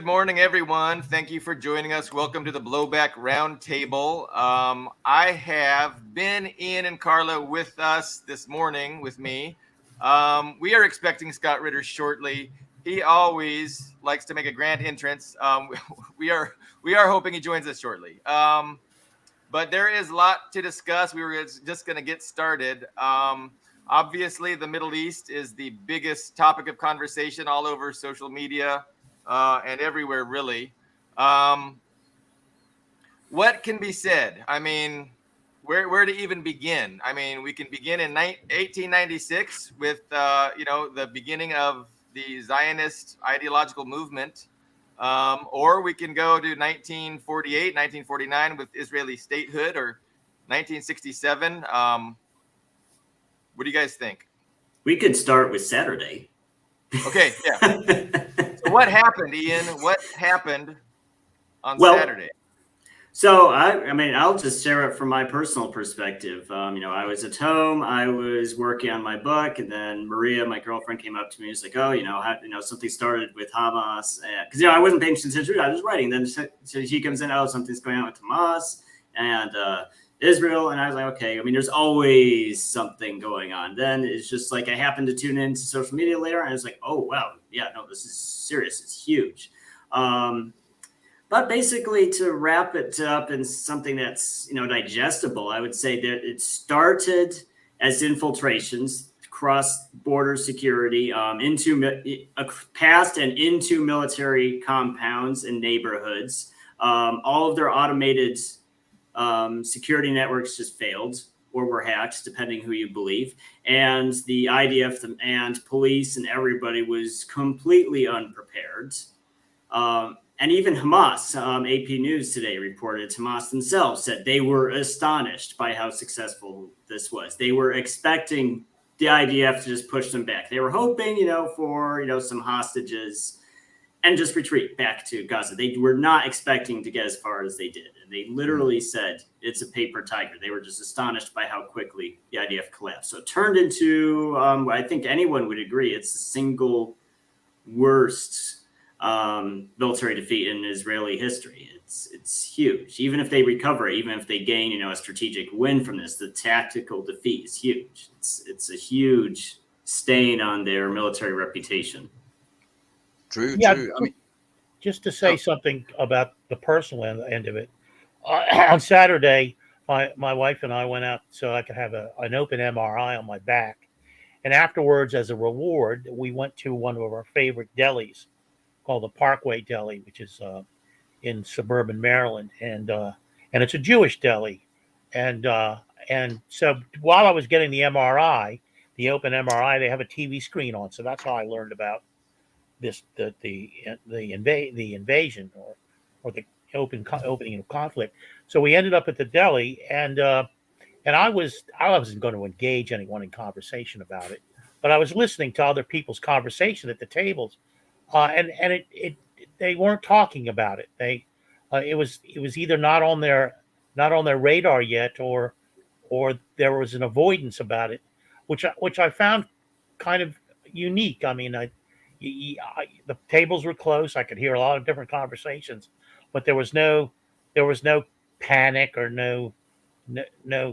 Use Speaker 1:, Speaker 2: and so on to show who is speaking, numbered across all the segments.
Speaker 1: Good morning, everyone. Thank you for joining us. Welcome to the Blowback Roundtable. I have Ben, Ian, and Carla with us this morning with me. We are expecting Scott Ritter shortly. He always likes to make a grand entrance. We are hoping he joins us shortly. But there is a lot to discuss. We were just going to get started. Obviously, the Middle East is the biggest topic of conversation all over social media. And everywhere, really. What can be said? I mean, where to even begin? I mean, we can begin in 1896 with, the beginning of the Zionist ideological movement. Or we can go to 1948, 1949 with Israeli statehood, or 1967. What do you guys think?
Speaker 2: We could start with Saturday.
Speaker 1: Okay, yeah. So what happened, Ian? What happened on Saturday?
Speaker 2: So I mean, I'll just share it from my personal perspective. I was at home, I was working on my book, and then Maria, my girlfriend, came up to me and was like, "Oh, something started with Hamas," because I wasn't paying attention. I was writing. Then so she comes in, "Oh, something's going on with Hamas and Israel," and I was like, "Okay." I mean, there's always something going on. Then it's just like I happened to tune into social media later, and I was like, "Oh, wow, yeah, no, this is serious. It's huge." But basically, to wrap it up in something that's digestible, I would say that it started as infiltrations across border security past and into military compounds and neighborhoods. All of their automated security networks just failed or were hacked, depending who you believe. And the IDF and police and everybody was completely unprepared. And even Hamas, AP News today reported, Hamas themselves said they were astonished by how successful this was. They were expecting the IDF to just push them back. They were hoping, for, some hostages and just retreat back to Gaza. They were not expecting to get as far as they did. And they literally said it's a paper tiger. They were just astonished by how quickly the IDF collapsed. So it turned into, I think anyone would agree, it's the single worst military defeat in Israeli history. It's huge. Even if they recover, even if they gain, a strategic win from this, the tactical defeat is huge. It's a huge stain on their military reputation.
Speaker 3: True.
Speaker 4: I mean, just to say something about the personal end of it. On Saturday, my wife and I went out so I could have an open MRI on my back, and afterwards, as a reward, we went to one of our favorite delis, called the Parkway Deli, which is in suburban Maryland, and it's a Jewish deli, and so while I was getting the MRI, the open MRI, they have a TV screen on, so that's how I learned about this the invasion or the opening of conflict. So we ended up at the deli, and I wasn't going to engage anyone in conversation about it, but I was listening to other people's conversation at the tables. And they weren't talking about it. It was either not on their radar yet, or there was an avoidance about it, which I found kind of unique. I mean, the tables were close. I could hear a lot of different conversations, but there was no panic or no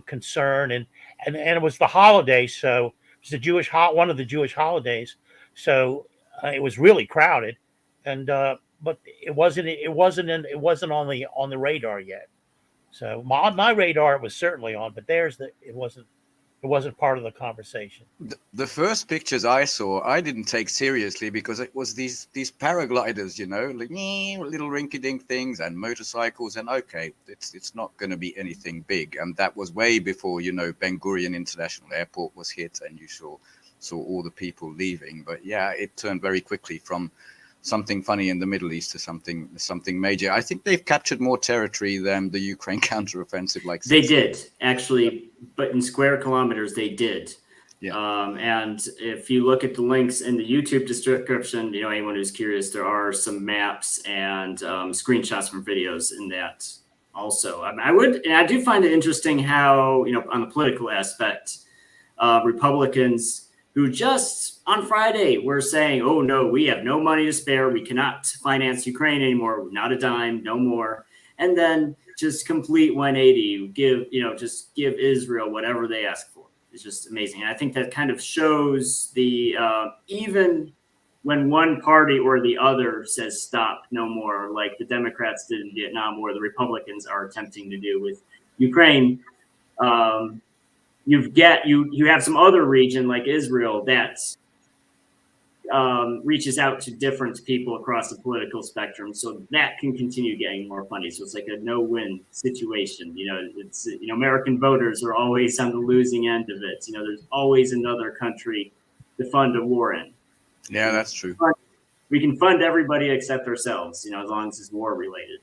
Speaker 4: concern, and it was the holiday, so it was one of the Jewish holidays, so. It was really crowded, and but it wasn't on the radar yet. So my radar was certainly on, but it wasn't part of the conversation.
Speaker 3: The first pictures I saw, I didn't take seriously because it was these paragliders, like little rinky-dink things and motorcycles, and okay, it's not going to be anything big, and that was way before Ben Gurion International Airport was hit, and you saw all the people leaving. But yeah, it turned very quickly from something funny in the Middle East to something major. I think they've captured more territory than the Ukraine counteroffensive. They
Speaker 2: did, actually, but in square kilometers they did. Yeah. And if you look at the links in the YouTube description, anyone who's curious, there are some maps and screenshots from videos in that also. I do find it interesting how, on the political aspect, Republicans who just on Friday were saying, oh, no, we have no money to spare. We cannot finance Ukraine anymore. Not a dime, no more. And then just complete 180, just give Israel whatever they ask for. It's just amazing. And I think that kind of shows the even when one party or the other says stop, no more, like the Democrats did in Vietnam or the Republicans are attempting to do with Ukraine, you have some other region like Israel that reaches out to different people across the political spectrum, so that can continue getting more funding. So it's like a no-win situation. It's American voters are always on the losing end of it. There's always another country to fund a war in.
Speaker 3: Yeah, that's true.
Speaker 2: We can fund everybody except ourselves. As long as it's war related.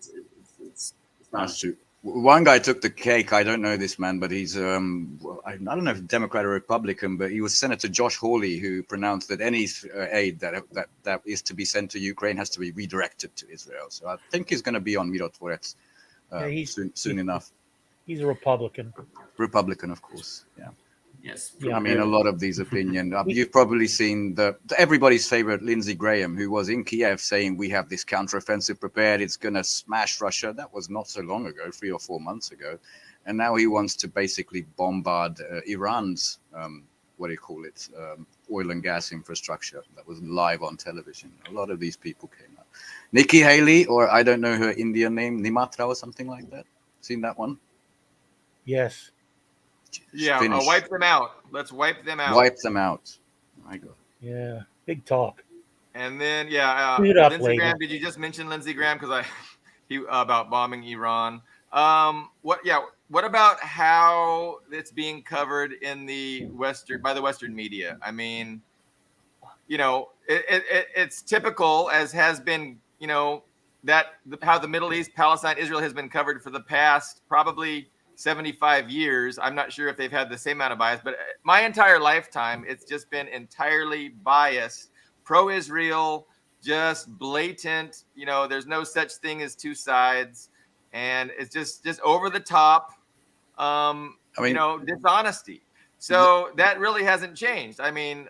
Speaker 2: It's
Speaker 3: that's true. One guy took the cake. I don't know this man, but he's I don't know if Democrat or Republican, but he was Senator Josh Hawley, who pronounced that any aid that is to be sent to Ukraine has to be redirected to Israel. So I think he's going to be on Mirotvorets soon enough.
Speaker 4: He's a Republican.
Speaker 3: Republican, of course. Yeah.
Speaker 2: Yes.
Speaker 3: I mean, a lot of these opinions. You've probably seen everybody's favorite Lindsey Graham, who was in Kiev saying we have this counteroffensive prepared. It's going to smash Russia. That was not so long ago, 3 or 4 months ago. And now he wants to basically bombard Iran's, oil and gas infrastructure. That was live on television. A lot of these people came out. Nikki Haley, or I don't know her Indian name, Nimatra or something like that. Seen that one?
Speaker 4: Yes.
Speaker 1: Yeah, wipe them out. Let's wipe them out.
Speaker 3: Wipe them out. My God.
Speaker 4: Yeah, big talk.
Speaker 1: And then, Lindsey Graham. Did you just mention Lindsey Graham? Because he about bombing Iran. What about how it's being covered in by the Western media? I mean, it's typical, as has been, how the Middle East, Palestine, Israel has been covered for the past probably 75 years. I'm not sure if they've had the same amount of bias, but my entire lifetime, it's just been entirely biased, pro-Israel, just blatant. There's no such thing as two sides, and it's just over the top. Dishonesty. So that really hasn't changed. I mean,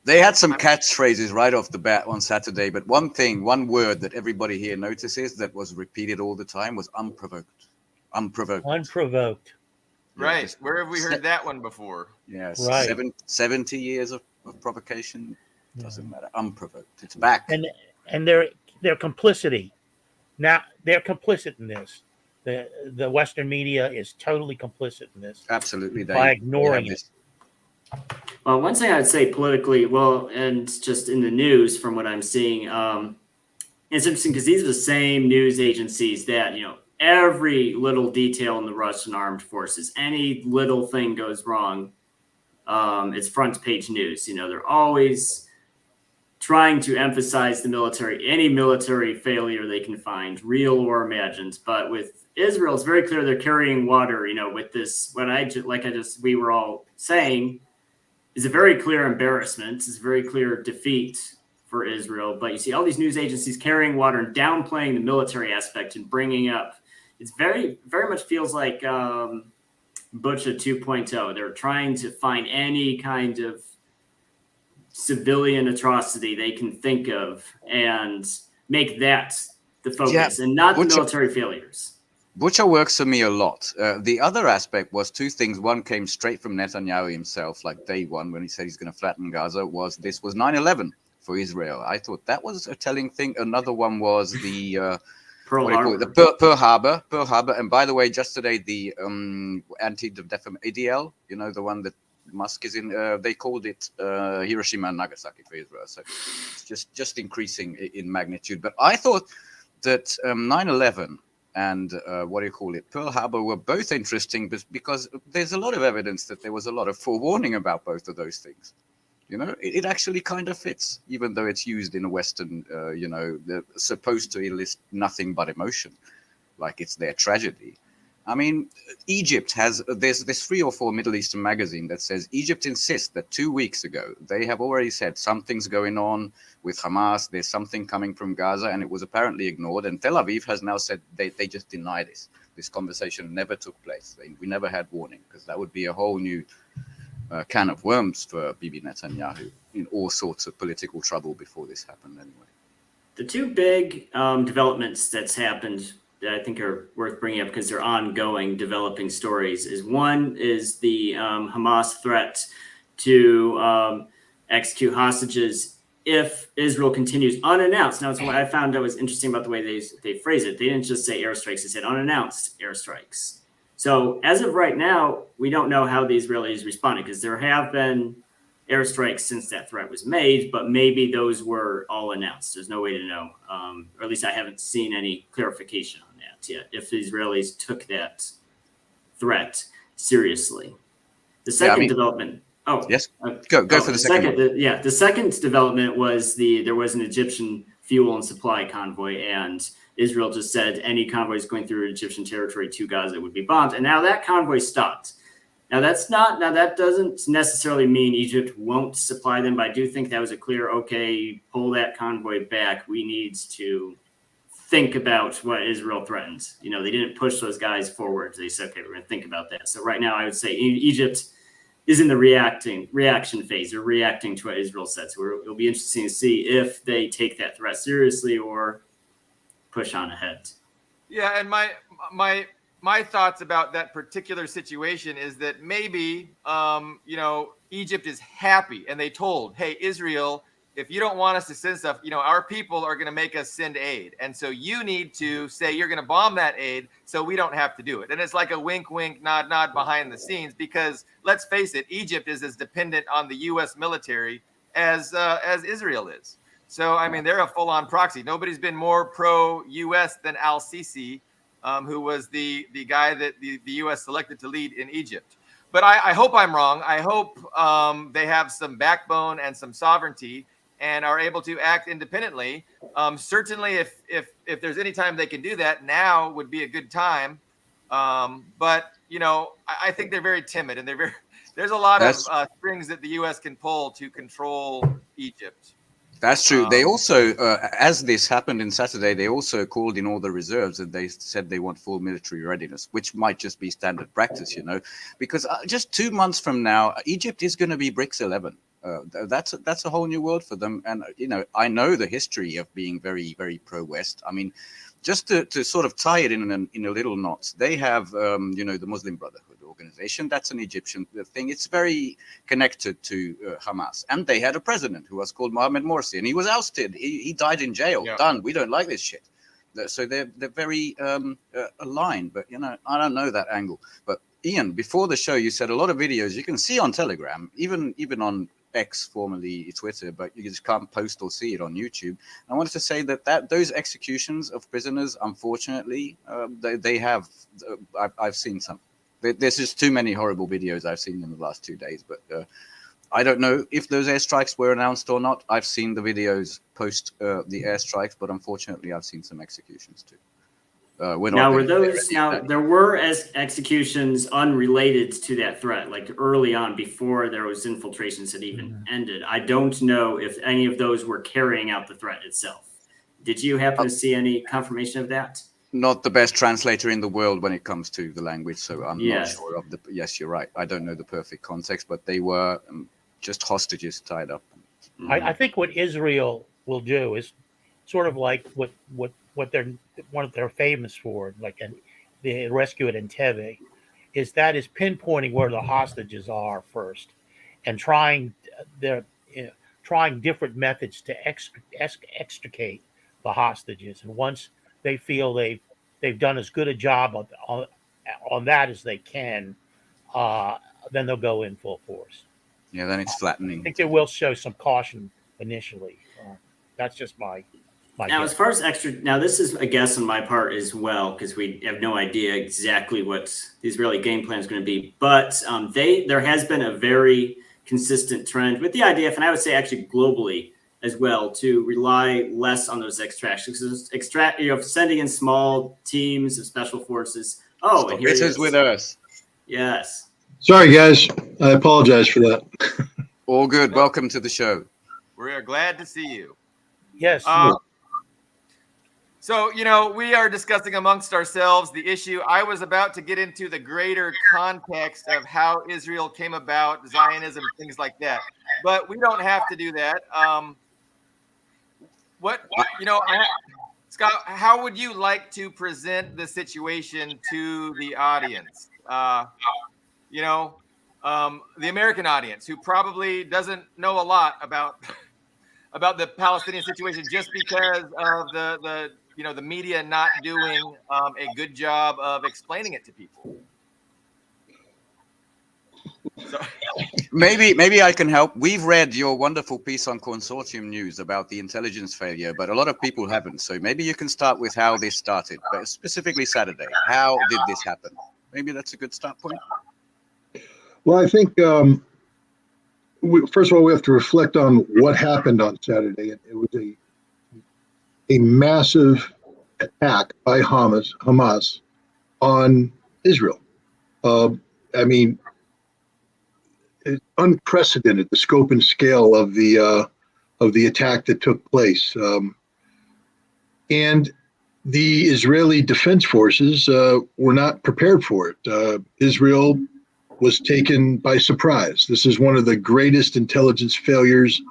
Speaker 3: they had some catchphrases right off the bat on Saturday, but one word that everybody here notices that was repeated all the time was unprovoked. Unprovoked.
Speaker 1: Right. Yeah, where have we heard that one before?
Speaker 3: Yes.
Speaker 4: Right.
Speaker 3: 70 years of provocation. Doesn't matter. Unprovoked. It's back.
Speaker 4: And their complicity. Now they're complicit in this. The Western media is totally complicit in this.
Speaker 3: Absolutely.
Speaker 4: By ignoring it.
Speaker 2: Well, one thing I'd say politically, and just in the news from what I'm seeing, it's interesting because these are the same news agencies that, every little detail in the Russian armed forces, any little thing goes wrong, it's front page news. They're always trying to emphasize any military failure they can find, real or imagined. But with Israel, it's very clear they're carrying water, with this, we were all saying, is a very clear embarrassment. It's a very clear defeat for Israel. But you see all these news agencies carrying water and downplaying the military aspect and bringing up, it's very, very much feels like Butcha 2.0. They're trying to find any kind of civilian atrocity they can think of and make that the focus and not the military failures.
Speaker 3: Butcher works for me a lot. The other aspect was two things. One came straight from Netanyahu himself, like day one, when he said he's going to flatten Gaza, was 9/11 for Israel. I thought that was a telling thing. Another one was the Pearl Harbor. And by the way, just today, the anti-defamation ADL, the one that Musk is in, they called it Hiroshima and Nagasaki for Israel. So it's just increasing in magnitude. But I thought that 9/11 and Pearl Harbor were both interesting because there's a lot of evidence that there was a lot of forewarning about both of those things. It actually kind of fits, even though it's used in a Western, they're supposed to elicit nothing but emotion, like it's their tragedy. I mean, Egypt there's 3 or 4 Middle Eastern magazine that says Egypt insists that 2 weeks ago, they have already said something's going on with Hamas, there's something coming from Gaza, and it was apparently ignored. And Tel Aviv has now said they just deny this. This conversation never took place. We never had warning, because that would be a whole new can of worms for Bibi Netanyahu in all sorts of political trouble before this happened anyway.
Speaker 2: The two big developments that's happened that I think are worth bringing up because they're ongoing developing stories is one is the Hamas threat to execute hostages if Israel continues unannounced. Now, it's what I found that was interesting about the way they phrase it. They didn't just say airstrikes, they said unannounced airstrikes. So as of right now, we don't know how the Israelis responded because there have been airstrikes since that threat was made, but maybe those were all announced. There's no way to know, or at least I haven't seen any clarification on that yet, if the Israelis took that threat seriously. The second development. Oh,
Speaker 3: yes. Go for the second one.
Speaker 2: The second development was there was an Egyptian fuel and supply convoy, and Israel just said any convoys going through Egyptian territory to Gaza would be bombed, and now that convoy stopped. Now that doesn't necessarily mean Egypt won't supply them, but I do think that was a clear, okay, pull that convoy back. We need to think about what Israel threatens. They didn't push those guys forward. They said, okay, we're going to think about that. So right now I would say Egypt is in the reaction phase. They're reacting to what Israel said. So it'll be interesting to see if they take that threat seriously or push on ahead.
Speaker 1: Yeah, and my thoughts about that particular situation is that maybe, Egypt is happy and they told, hey, Israel, if you don't want us to send stuff, our people are going to make us send aid. And so you need to say you're going to bomb that aid so we don't have to do it. And it's like a wink, wink, nod, nod behind the scenes, because let's face it, Egypt is as dependent on the U.S. military as Israel is. So, I mean, they're a full-on proxy. Nobody's been more pro-U.S. than al-Sisi, who was the guy that the U.S. selected to lead in Egypt. But I hope I'm wrong. I hope they have some backbone and some sovereignty and are able to act independently. Certainly, if there's any time they can do that, now would be a good time. But I think they're very timid, and there's a lot of strings that the U.S. can pull to control Egypt.
Speaker 3: That's true. They also, as this happened in Saturday, they also called in all the reserves and they said they want full military readiness, which might just be standard practice, because just 2 months from now, Egypt is going to be BRICS 11. That's a whole new world for them. And, I know the history of being very, very pro-West. I mean, just to sort of tie it in a little knots, they have, the Muslim Brotherhood organization. That's an Egyptian thing. It's very connected to Hamas. And they had a president who was called Mohamed Morsi, and he was ousted. He died in jail. Yeah. Done. We don't like this shit. So they're very aligned. But, I don't know that angle. But Ian, before the show, you said a lot of videos you can see on Telegram, even on X, formerly Twitter, but you just can't post or see it on YouTube. I wanted to say that those executions of prisoners, unfortunately, they have. I've seen some. There's just too many horrible videos I've seen in the last 2 days. But I don't know if those airstrikes were announced or not. I've seen the videos post the airstrikes, but unfortunately, I've seen some executions too.
Speaker 2: There were executions unrelated to that threat, like early on before there was infiltrations had even ended. I don't know if any of those were carrying out the threat itself. Did you happen to see any confirmation of that?
Speaker 3: Not the best translator in the world when it comes to the language, so I'm not sure of the. Yes, you're right. I don't know the perfect context, but they were just hostages tied up.
Speaker 4: I think what Israel will do is sort of like what they're famous for, like the rescue at Entebbe, is pinpointing where the hostages are first, and trying different methods to extricate the hostages. And once they feel they've done as good a job on that as they can, then they'll go in full force.
Speaker 3: Yeah, then it's flattening.
Speaker 4: I think they will show some caution initially. That's just my
Speaker 2: now,
Speaker 4: guess.
Speaker 2: as far as now this is a guess on my part as well, because we have no idea exactly what the Israeli game plan is going to be. But there has been a very consistent trend with the IDF, and I would say actually globally as well, to rely less on those extractions. Sending in small teams of special forces. Oh, and here
Speaker 3: it is with us.
Speaker 2: Yes.
Speaker 5: Sorry, guys. I apologize for that.
Speaker 3: All good. Welcome to the show.
Speaker 1: We're glad to see you.
Speaker 4: Yes.
Speaker 1: So, we are discussing amongst ourselves the issue. I was about to get into the greater context of how Israel came about, Zionism, things like that. But we don't have to do that. Scott, how would you like to present the situation to the audience? The American audience who probably doesn't know a lot about the Palestinian situation just because of the media not doing a good job of explaining it to people. So
Speaker 3: Maybe I can help. We've read your wonderful piece on Consortium News about the intelligence failure, but a lot of people haven't. So maybe you can start with how this started, but specifically Saturday. How did this happen? Maybe that's a good start point.
Speaker 5: Well, I think first of all we have to reflect on what happened on Saturday. It was a massive attack by Hamas on Israel. I mean, it's unprecedented, the scope and scale of the attack that took place, and the Israeli Defense Forces were not prepared for it. Israel was taken by surprise. This is one of the greatest intelligence failures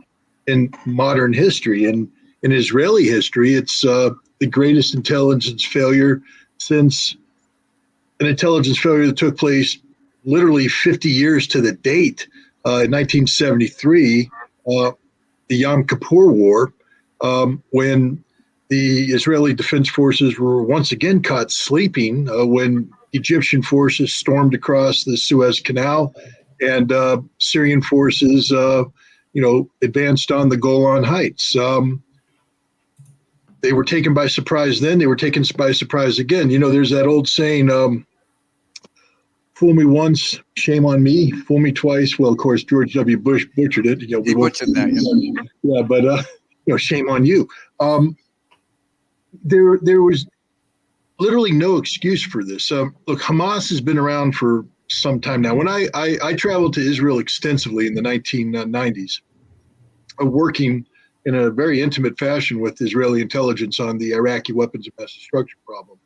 Speaker 5: in modern history. And in Israeli history, it's the greatest intelligence failure since an intelligence failure that took place literally 50 years to the date, in 1973, the Yom Kippur War, when the Israeli Defense Forces were once again caught sleeping when Egyptian forces stormed across the Suez Canal and Syrian forces, advanced on the Golan Heights. They were taken by surprise then. They were taken by surprise again. There's that old saying, fool me once, shame on me. Fool me twice. Well, of course, George W. Bush butchered it.
Speaker 3: He butchered that.
Speaker 5: Yeah, but shame on you. There was literally no excuse for this. Look, Hamas has been around for some time now. When I traveled to Israel extensively in the 1990s, working in a very intimate fashion with Israeli intelligence on the Iraqi weapons of mass destruction problem,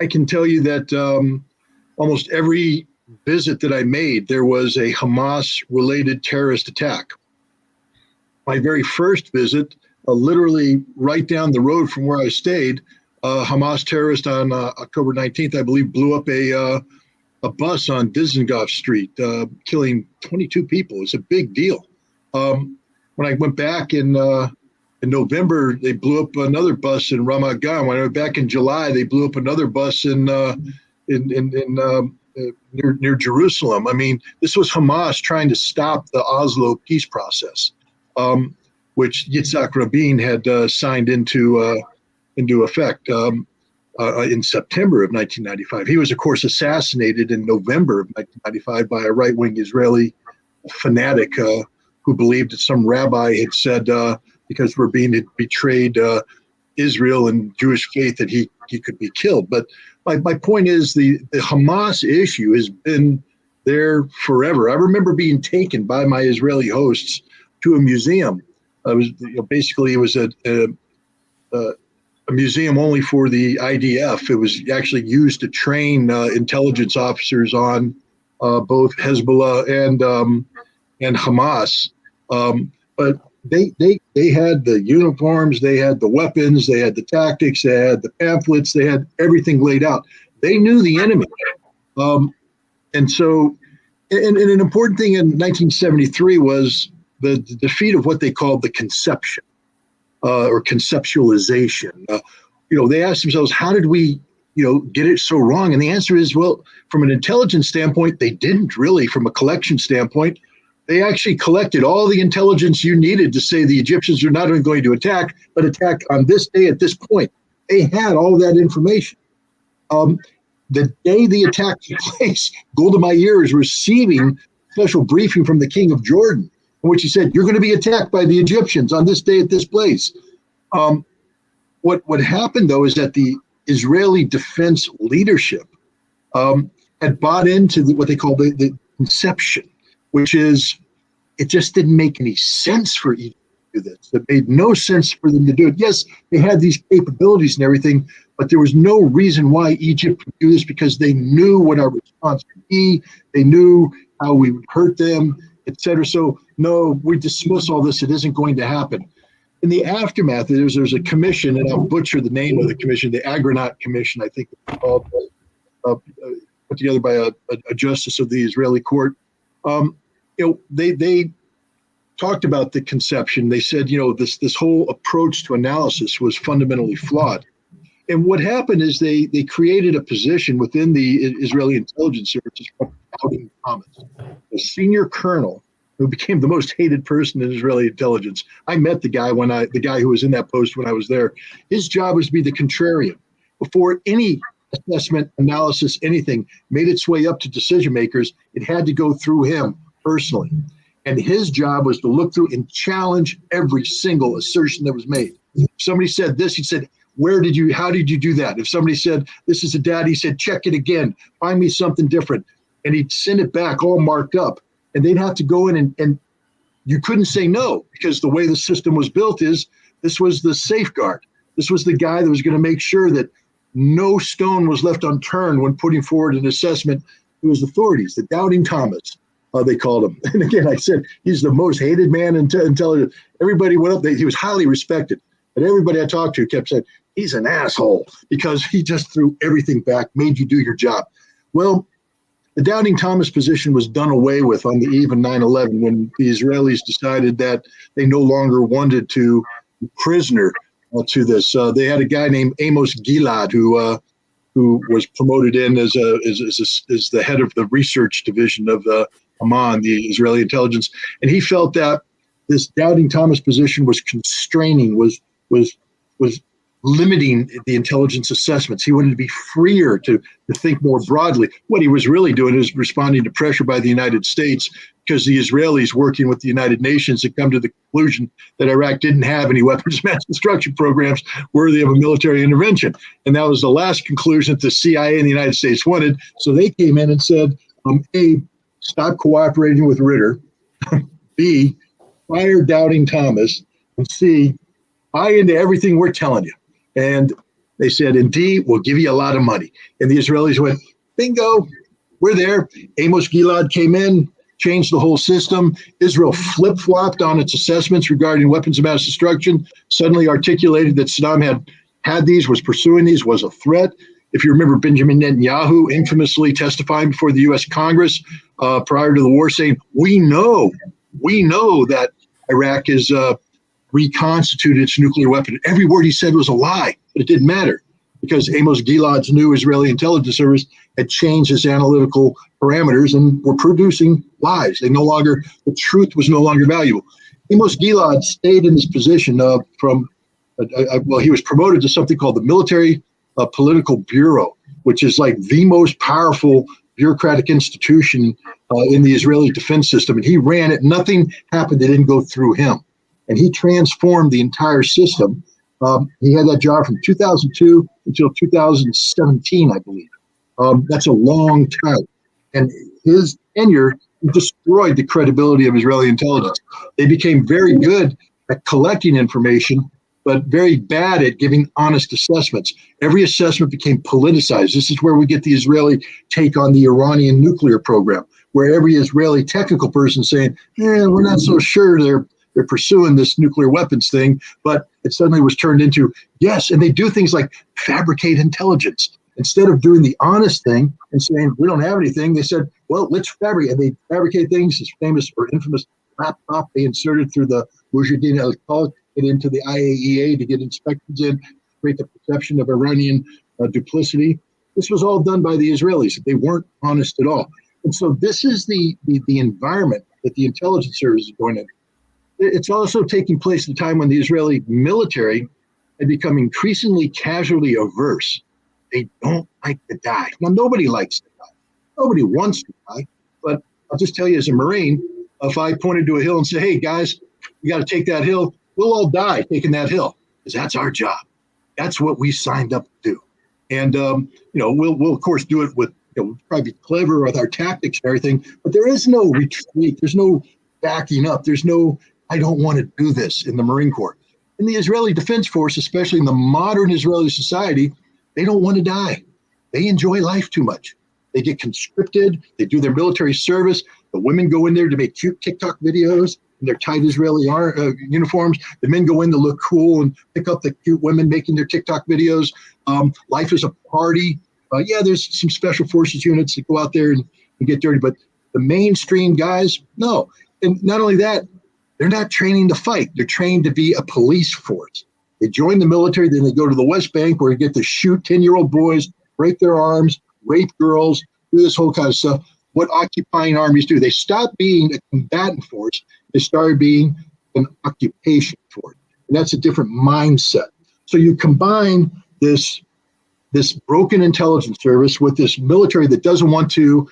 Speaker 5: I can tell you that almost every visit that I made, there was a Hamas-related terrorist attack. My very first visit, literally right down the road from where I stayed, Hamas terrorist on October 19th, I believe, blew up a bus on Dizengoff Street, killing 22 people. It's a big deal. When I went back in November, they blew up another bus in Ramat Gan. When I went back in July, they blew up another bus near Jerusalem. I mean, this was Hamas trying to stop the Oslo peace process, which Yitzhak Rabin had signed into effect in September of 1995. He was, of course, assassinated in November of 1995 by a right-wing Israeli fanatic who believed that some rabbi had said because Rabin had betrayed Israel and Jewish faith that he could be killed. But my point is the Hamas issue has been there forever. I remember being taken by my Israeli hosts to a museum. It was a museum only for the IDF. It was actually used to train intelligence officers on both Hezbollah and Hamas. But they had the uniforms, they had the weapons, they had the tactics, they had the pamphlets, they had everything laid out. They knew the enemy. And so, and an important thing in 1973 was the defeat of what they called the conception. Or conceptualization. They asked themselves, how did we, get it so wrong? And the answer is, well, from an intelligence standpoint, they didn't really. From a collection standpoint, they actually collected all the intelligence you needed to say the Egyptians are not only going to attack, but attack on this day at this point. They had all that information. The day the attack took place, Golda Meir is receiving special briefing from the King of Jordan, in which he said, you're going to be attacked by the Egyptians on this day at this place. What happened, though, is that the Israeli defense leadership had bought into what they call the conception, which is it just didn't make any sense for Egypt do this. It made no sense for them to do it. Yes, they had these capabilities and everything, but there was no reason why Egypt would do this because they knew what our response would be. They knew how we would hurt them, etc. So no, we dismiss all this. It isn't going to happen. In the aftermath, there's a commission, and I'll butcher the name of the commission, the Agronaut Commission, I think it's called, put together by a justice of the Israeli court. They talked about the conception. They said, this whole approach to analysis was fundamentally flawed. And what happened is they created a position within the Israeli intelligence service called Doubting Thomas, a senior colonel who became the most hated person in Israeli intelligence. I met the guy who was in that post when I was there. His job was to be the contrarian. Before any assessment, analysis, anything made its way up to decision makers, it had to go through him personally. And his job was to look through and challenge every single assertion that was made. If somebody said this, he said, how did you do that? If somebody said, this is a data, he said, check it again, find me something different. And he'd send it back all marked up. And they'd have to go in and you couldn't say no, because the way the system was built is this was the safeguard. This was the guy that was going to make sure that no stone was left unturned when putting forward an assessment to his authorities, the Doubting Thomas, they called him. And again, I said, he's the most hated man in intelligence. Everybody went up there. He was highly respected. But everybody I talked to kept saying, he's an asshole because he just threw everything back, made you do your job. Well, the Doubting Thomas position was done away with on the eve of 9/11 when the Israelis decided that they no longer wanted to be prisoner to this. They had a guy named Amos Gilad who was promoted in as the head of the research division of Haman, the Israeli intelligence, and he felt that this Doubting Thomas position was constraining, was limiting the intelligence assessments. He wanted to be freer to think more broadly. What he was really doing is responding to pressure by the United States, because the Israelis, working with the United Nations, had come to the conclusion that Iraq didn't have any weapons of mass destruction programs worthy of a military intervention. And that was the last conclusion that the CIA and the United States wanted. So they came in and said, A, stop cooperating with Ritter. B, fire Doubting Thomas. And C, buy into everything we're telling you. And they said, and D, we'll give you a lot of money. And the Israelis went, bingo, we're there. Amos Gilad came in, changed the whole system. Israel flip-flopped on its assessments regarding weapons of mass destruction, suddenly articulated that Saddam had these, was pursuing these, was a threat. If you remember Benjamin Netanyahu infamously testifying before the U.S. Congress prior to the war saying, we know that Iraq is reconstituted its nuclear weapon. Every word he said was a lie, but it didn't matter because Amos Gilad's new Israeli intelligence service had changed its analytical parameters and were producing lies. The truth was no longer valuable. Amos Gilad stayed in this position he was promoted to something called the Military Political Bureau, which is like the most powerful bureaucratic institution in the Israeli defense system. And he ran it. Nothing happened that didn't go through him. And he transformed the entire system. He had that job from 2002 until 2017, I believe. That's a long time. And his tenure destroyed the credibility of Israeli intelligence. They became very good at collecting information, but very bad at giving honest assessments. Every assessment became politicized. This is where we get the Israeli take on the Iranian nuclear program, where every Israeli technical person saying, we're not so sure they're pursuing this nuclear weapons thing, but it suddenly was turned into, yes, and they do things like fabricate intelligence. Instead of doing the honest thing and saying, we don't have anything, they said, well, let's fabricate. And they fabricate things, this famous or infamous laptop they inserted through the Mujahideen al-Qaeda into the IAEA to get inspections in, create the perception of Iranian duplicity. This was all done by the Israelis. They weren't honest at all. And so this is the environment that the intelligence service is going in. It's also taking place at a time when the Israeli military had become increasingly casualty averse. They don't like to die. Now, nobody likes to die. Nobody wants to die. But I'll just tell you, as a Marine, if I pointed to a hill and said, hey, guys, we got to take that hill, we'll all die taking that hill because that's our job. That's what we signed up to do. And, we'll, of course, do it with, we'll probably be clever with our tactics and everything, but there is no retreat. There's no backing up. There's no I don't want to do this in the Marine Corps. In the Israeli Defense Force, especially in the modern Israeli society, they don't want to die. They enjoy life too much. They get conscripted. They do their military service. The women go in there to make cute TikTok videos in their tight Israeli uniforms. The men go in to look cool and pick up the cute women making their TikTok videos. Life is a party. Yeah, there's some special forces units that go out there and get dirty, but the mainstream guys, no. And not only that, they're not training to fight. They're trained to be a police force. They join the military, then they go to the West Bank where you get to shoot 10-year-old boys, break their arms, rape girls, do this whole kind of stuff. What occupying armies do, they stop being a combatant force. They start being an occupation force. And that's a different mindset. So you combine this broken intelligence service with this military that doesn't want to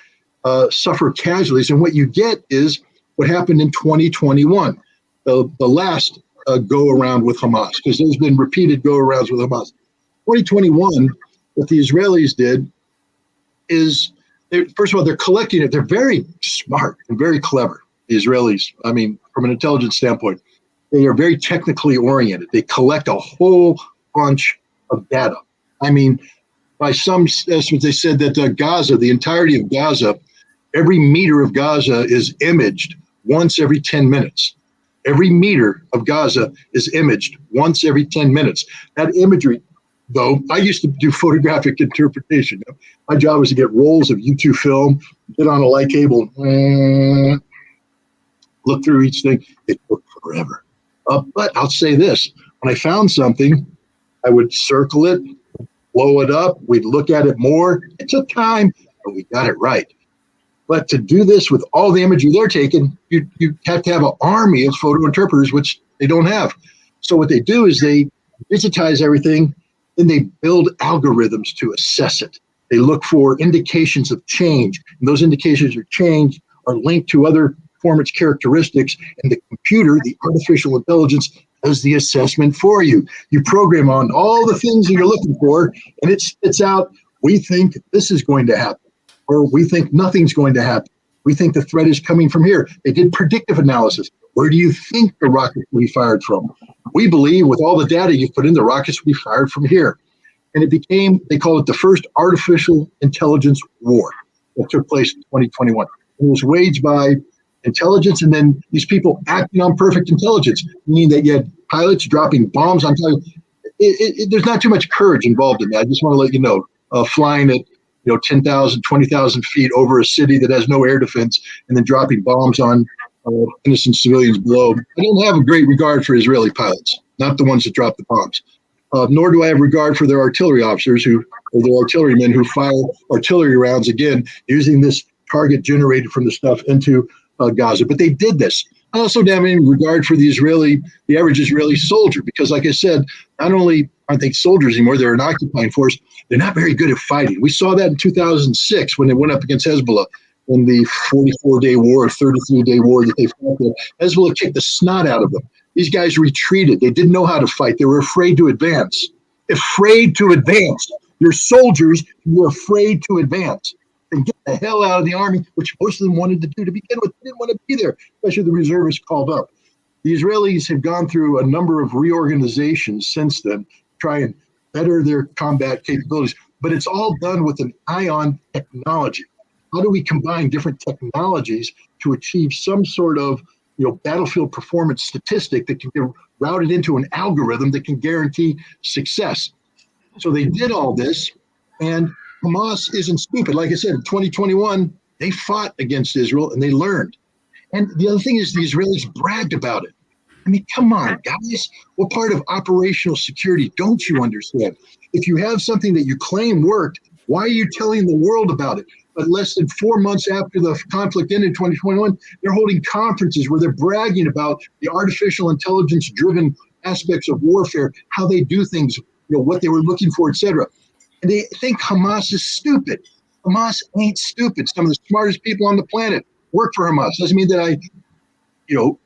Speaker 5: suffer casualties. And what you get is what happened in 2021, the last go-around with Hamas, because there's been repeated go-arounds with Hamas. 2021, what the Israelis did is, first of all, they're collecting it. They're very smart and very clever, the Israelis. I mean, from an intelligence standpoint, they are very technically oriented. They collect a whole bunch of data. I mean, by some estimates, they said that Gaza, the entirety of Gaza, every meter of Gaza is imaged once every 10 minutes. Every meter of Gaza is imaged once every 10 minutes. That imagery, though, I used to do photographic interpretation. My job was to get rolls of U2 film, get on a light cable, look through each thing. It took forever. But I'll say this, when I found something, I would circle it, blow it up, we'd look at it more. It took time, but we got it right. But to do this with all the imagery they're taking, you have to have an army of photo interpreters, which they don't have. So what they do is they digitize everything, then they build algorithms to assess it. They look for indications of change, and those indications of change are linked to other performance characteristics, and the computer, the artificial intelligence, does the assessment for you. You program on all the things that you're looking for, and it spits out, we think this is going to happen, or we think nothing's going to happen. We think the threat is coming from here. They did predictive analysis. Where do you think the rocket will be fired from? We believe with all the data you've put in, the rockets will be fired from here. And it became, they call it the first artificial intelligence war that took place in 2021. It was waged by intelligence, and then these people acting on perfect intelligence, meaning that you had pilots dropping bombs on top. There's not too much courage involved in that. I just want to let you know, flying at 10,000, 20,000 feet over a city that has no air defense, and then dropping bombs on innocent civilians below. I don't have a great regard for Israeli pilots, not the ones that drop the bombs. Nor do I have regard for their artillery officers or their artillerymen who fire artillery rounds, again, using this target generated from the stuff into Gaza. But they did this. I also don't have any regard for the average Israeli soldier, because like I said, not only aren't they soldiers anymore, they're an occupying force, they're not very good at fighting. We saw that in 2006 when they went up against Hezbollah in the 44-day war or 33-day war that they fought there. Hezbollah kicked the snot out of them. These guys retreated. They didn't know how to fight. They were afraid to advance. Afraid to advance. You're soldiers, you're afraid to advance. And get the hell out of the army, which most of them wanted to do to begin with. They didn't want to be there, especially the reservists called up. The Israelis have gone through a number of reorganizations since then to try and better their combat capabilities, but it's all done with an eye on technology. How do we combine different technologies to achieve some sort of battlefield performance statistic that can get routed into an algorithm that can guarantee success? So they did all this, and Hamas isn't stupid. Like I said, in 2021, they fought against Israel and they learned. And the other thing is the Israelis bragged about it. I mean, come on, guys. What part of operational security don't you understand? If you have something that you claim worked, why are you telling the world about it? But less than 4 months after the conflict ended in 2021, they're holding conferences where they're bragging about the artificial intelligence-driven aspects of warfare, how they do things, what they were looking for, etc. And they think Hamas is stupid. Hamas ain't stupid. Some of the smartest people on the planet work for Hamas. Doesn't mean that I,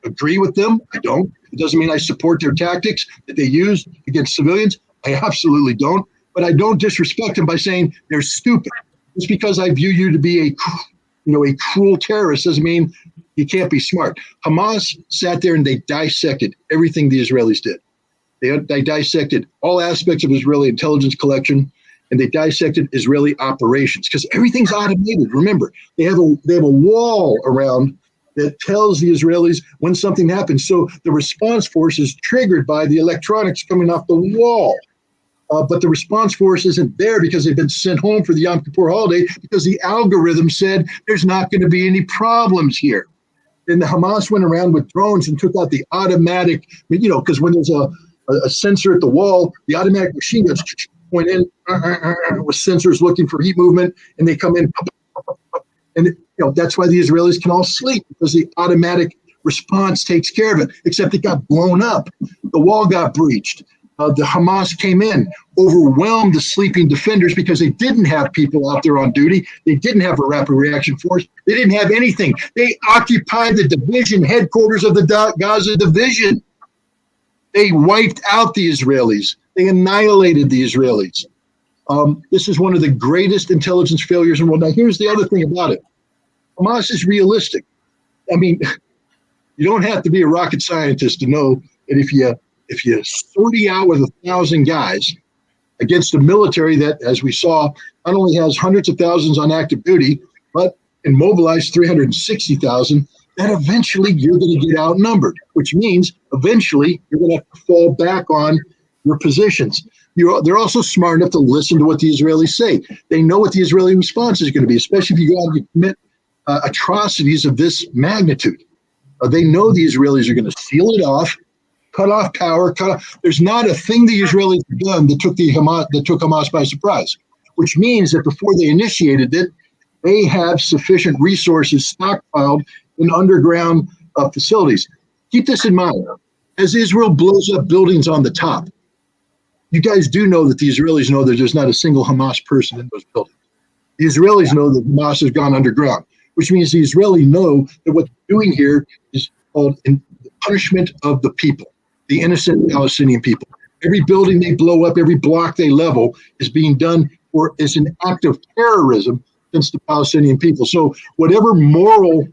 Speaker 5: agree with them. I don't. It doesn't mean I support their tactics that they use against civilians. I absolutely don't. But I don't disrespect them by saying they're stupid. Just because I view you to be a cruel terrorist doesn't mean You can't be smart. Hamas sat there and they dissected everything the Israelis did. They dissected all aspects of Israeli intelligence collection, and they dissected Israeli operations because everything's automated. Remember, they have a wall around that tells the Israelis when something happens. So the response force is triggered by the electronics coming off the wall. But the response force isn't there because they've been sent home for the Yom Kippur holiday because the algorithm said there's not going to be any problems here. And the Hamas went around with drones and took out the automatic, because when there's a sensor at the wall, the automatic machine guns point in with sensors looking for heat movement, and they come in. And that's why the Israelis can all sleep, because the automatic response takes care of it, except it got blown up. The wall got breached. The Hamas came in, overwhelmed the sleeping defenders because they didn't have people out there on duty. They didn't have a rapid reaction force. They didn't have anything. They occupied the division headquarters of the Gaza division. They wiped out the Israelis. They annihilated the Israelis. This is one of the greatest intelligence failures in the world. Now, here's the other thing about it. Hamas is realistic. I mean, you don't have to be a rocket scientist to know that if you sortie out with 1,000 guys against a military that, as we saw, not only has hundreds of thousands on active duty, but can mobilize 360,000, that eventually you're going to get outnumbered, which means eventually you're going to have to fall back on your positions. They're also smart enough to listen to what the Israelis say. They know what the Israeli response is going to be, especially if you go out and you commit atrocities of this magnitude. They know the Israelis are going to seal it off, cut off power. There's not a thing the Israelis have done that took Hamas by surprise, which means that before they initiated it, they have sufficient resources stockpiled in underground facilities. Keep this in mind. As Israel blows up buildings on the top, you guys do know that the Israelis know that there's not a single Hamas person in those buildings. The Israelis know that Hamas has gone underground, which means the Israelis know that what they're doing here is called the punishment of the people, the innocent Palestinian people. Every building they blow up, every block they level is being done as an act of terrorism against the Palestinian people. So whatever moral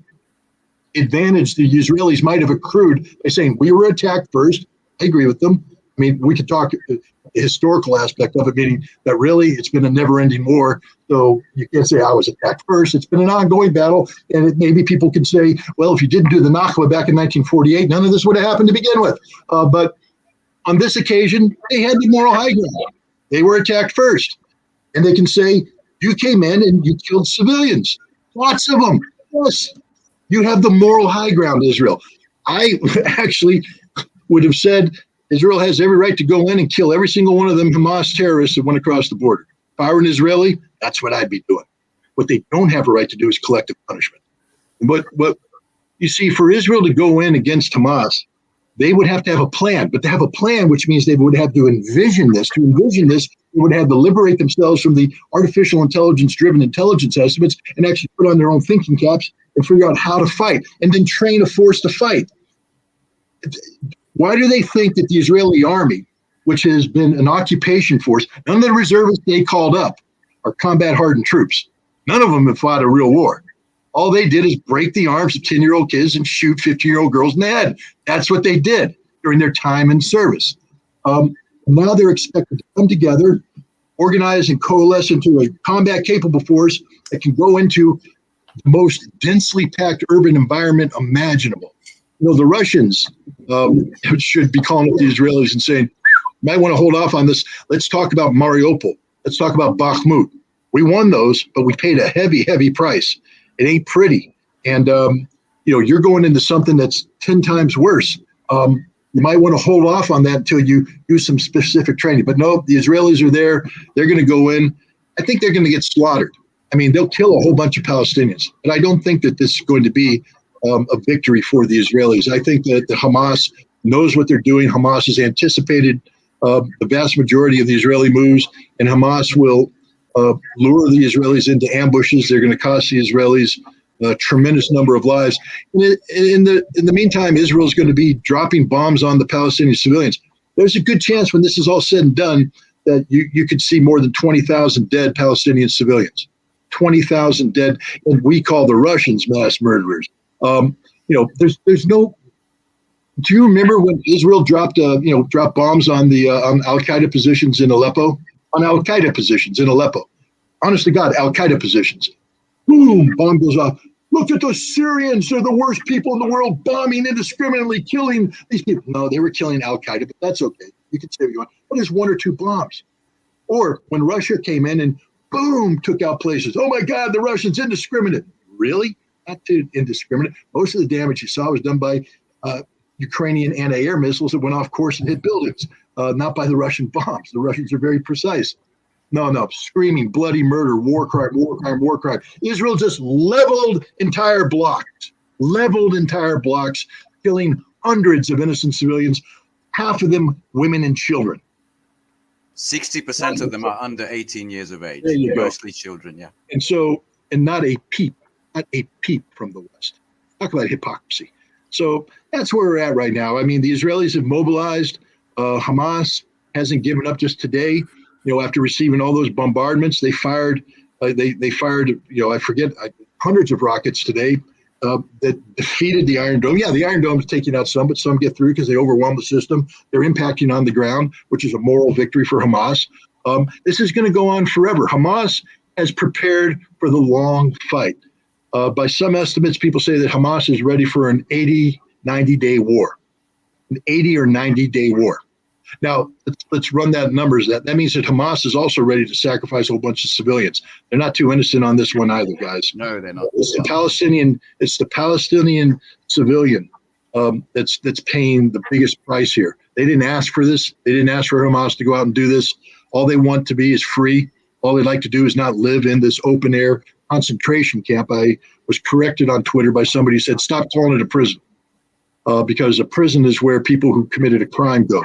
Speaker 5: advantage the Israelis might have accrued by saying we were attacked first, I agree with them. I mean, we could talk the historical aspect of it, meaning that really it's been a never-ending war. So you can't say I was attacked first. It's been an ongoing battle, and maybe people can say, well, if you didn't do the Nakba back in 1948, none of this would have happened to begin with. But on this occasion, they had the moral high ground. They were attacked first, and they can say, you came in and you killed civilians, lots of them. Yes, you have the moral high ground, Israel. I actually would have said Israel has every right to go in and kill every single one of them Hamas terrorists that went across the border. If I were an Israeli, that's what I'd be doing. What they don't have a right to do is collective punishment. But you see, for Israel to go in against Hamas, they would have to have a plan. But to have a plan, which means they would have to envision this. To envision this, they would have to liberate themselves from the artificial intelligence-driven intelligence estimates and actually put on their own thinking caps and figure out how to fight and then train a force to fight. Why do they think that the Israeli army, which has been an occupation force, none of the reservists they called up are combat-hardened troops? None of them have fought a real war. All they did is break the arms of 10-year-old kids and shoot 15-year-old girls in the head. That's what they did during their time in service. Now they're expected to come together, organize and coalesce into a combat-capable force that can go into the most densely packed urban environment imaginable. You know, the Russians should be calling up the Israelis and saying, might want to hold off on this. Let's talk about Mariupol. Let's talk about Bakhmut. We won those, but we paid a heavy, heavy price. It ain't pretty. And, you're going into something that's 10 times worse. You might want to hold off on that until you do some specific training. But no, the Israelis are there. They're going to go in. I think they're going to get slaughtered. I mean, they'll kill a whole bunch of Palestinians. But I don't think that this is going to be a victory for the Israelis. I think that the Hamas knows what they're doing. Hamas has anticipated the vast majority of the Israeli moves, and Hamas will lure the Israelis into ambushes. They're going to cost the Israelis a tremendous number of lives. In the meantime, Israel is going to be dropping bombs on the Palestinian civilians. There's a good chance when this is all said and done that you could see more than 20,000 dead Palestinian civilians. 20,000 dead, and we call the Russians mass murderers. there's no. Do you remember when Israel dropped bombs on the on Al Qaeda positions in Aleppo? On Al Qaeda positions in Aleppo. Honest to God, Al Qaeda positions. Boom, bomb goes off. Look at those Syrians. They're the worst people in the world, bombing indiscriminately, killing these people. No, they were killing Al Qaeda, but that's okay. You can say what you want. But there's 1 or 2 bombs. Or when Russia came in and boom, took out places. Oh my God, the Russians indiscriminate. Really? Not too indiscriminate. Most of the damage you saw was done by Ukrainian anti-air missiles that went off course and hit buildings, not by the Russian bombs. The Russians are very precise. No, screaming, bloody murder, war crime, war crime, war crime. Israel just leveled entire blocks, killing hundreds of innocent civilians, half of them women and children.
Speaker 3: 60% of them are under 18 years of age, mostly children, yeah.
Speaker 5: And not a peep from the West. Talk about hypocrisy. So that's where we're at right now. I mean, the Israelis have mobilized. Hamas hasn't given up just today. After receiving all those bombardments, they fired. They fired. I forget hundreds of rockets today that defeated the Iron Dome. Yeah, the Iron Dome is taking out some, but some get through because they overwhelm the system. They're impacting on the ground, which is a moral victory for Hamas. This is going to go on forever. Hamas has prepared for the long fight. By some estimates, people say that Hamas is ready for an 80, 90-day war, an 80 or 90-day war. Now, let's run that numbers. That means that Hamas is also ready to sacrifice a whole bunch of civilians. They're not too innocent on this one either, guys.
Speaker 3: No, they're not.
Speaker 5: It's the Palestinian civilian that's paying the biggest price here. They didn't ask for this. They didn't ask for Hamas to go out and do this. All they want to be is free. All they'd like to do is not live in this open air concentration camp. I was corrected on Twitter by somebody who said, stop calling it a prison, because a prison is where people who committed a crime go.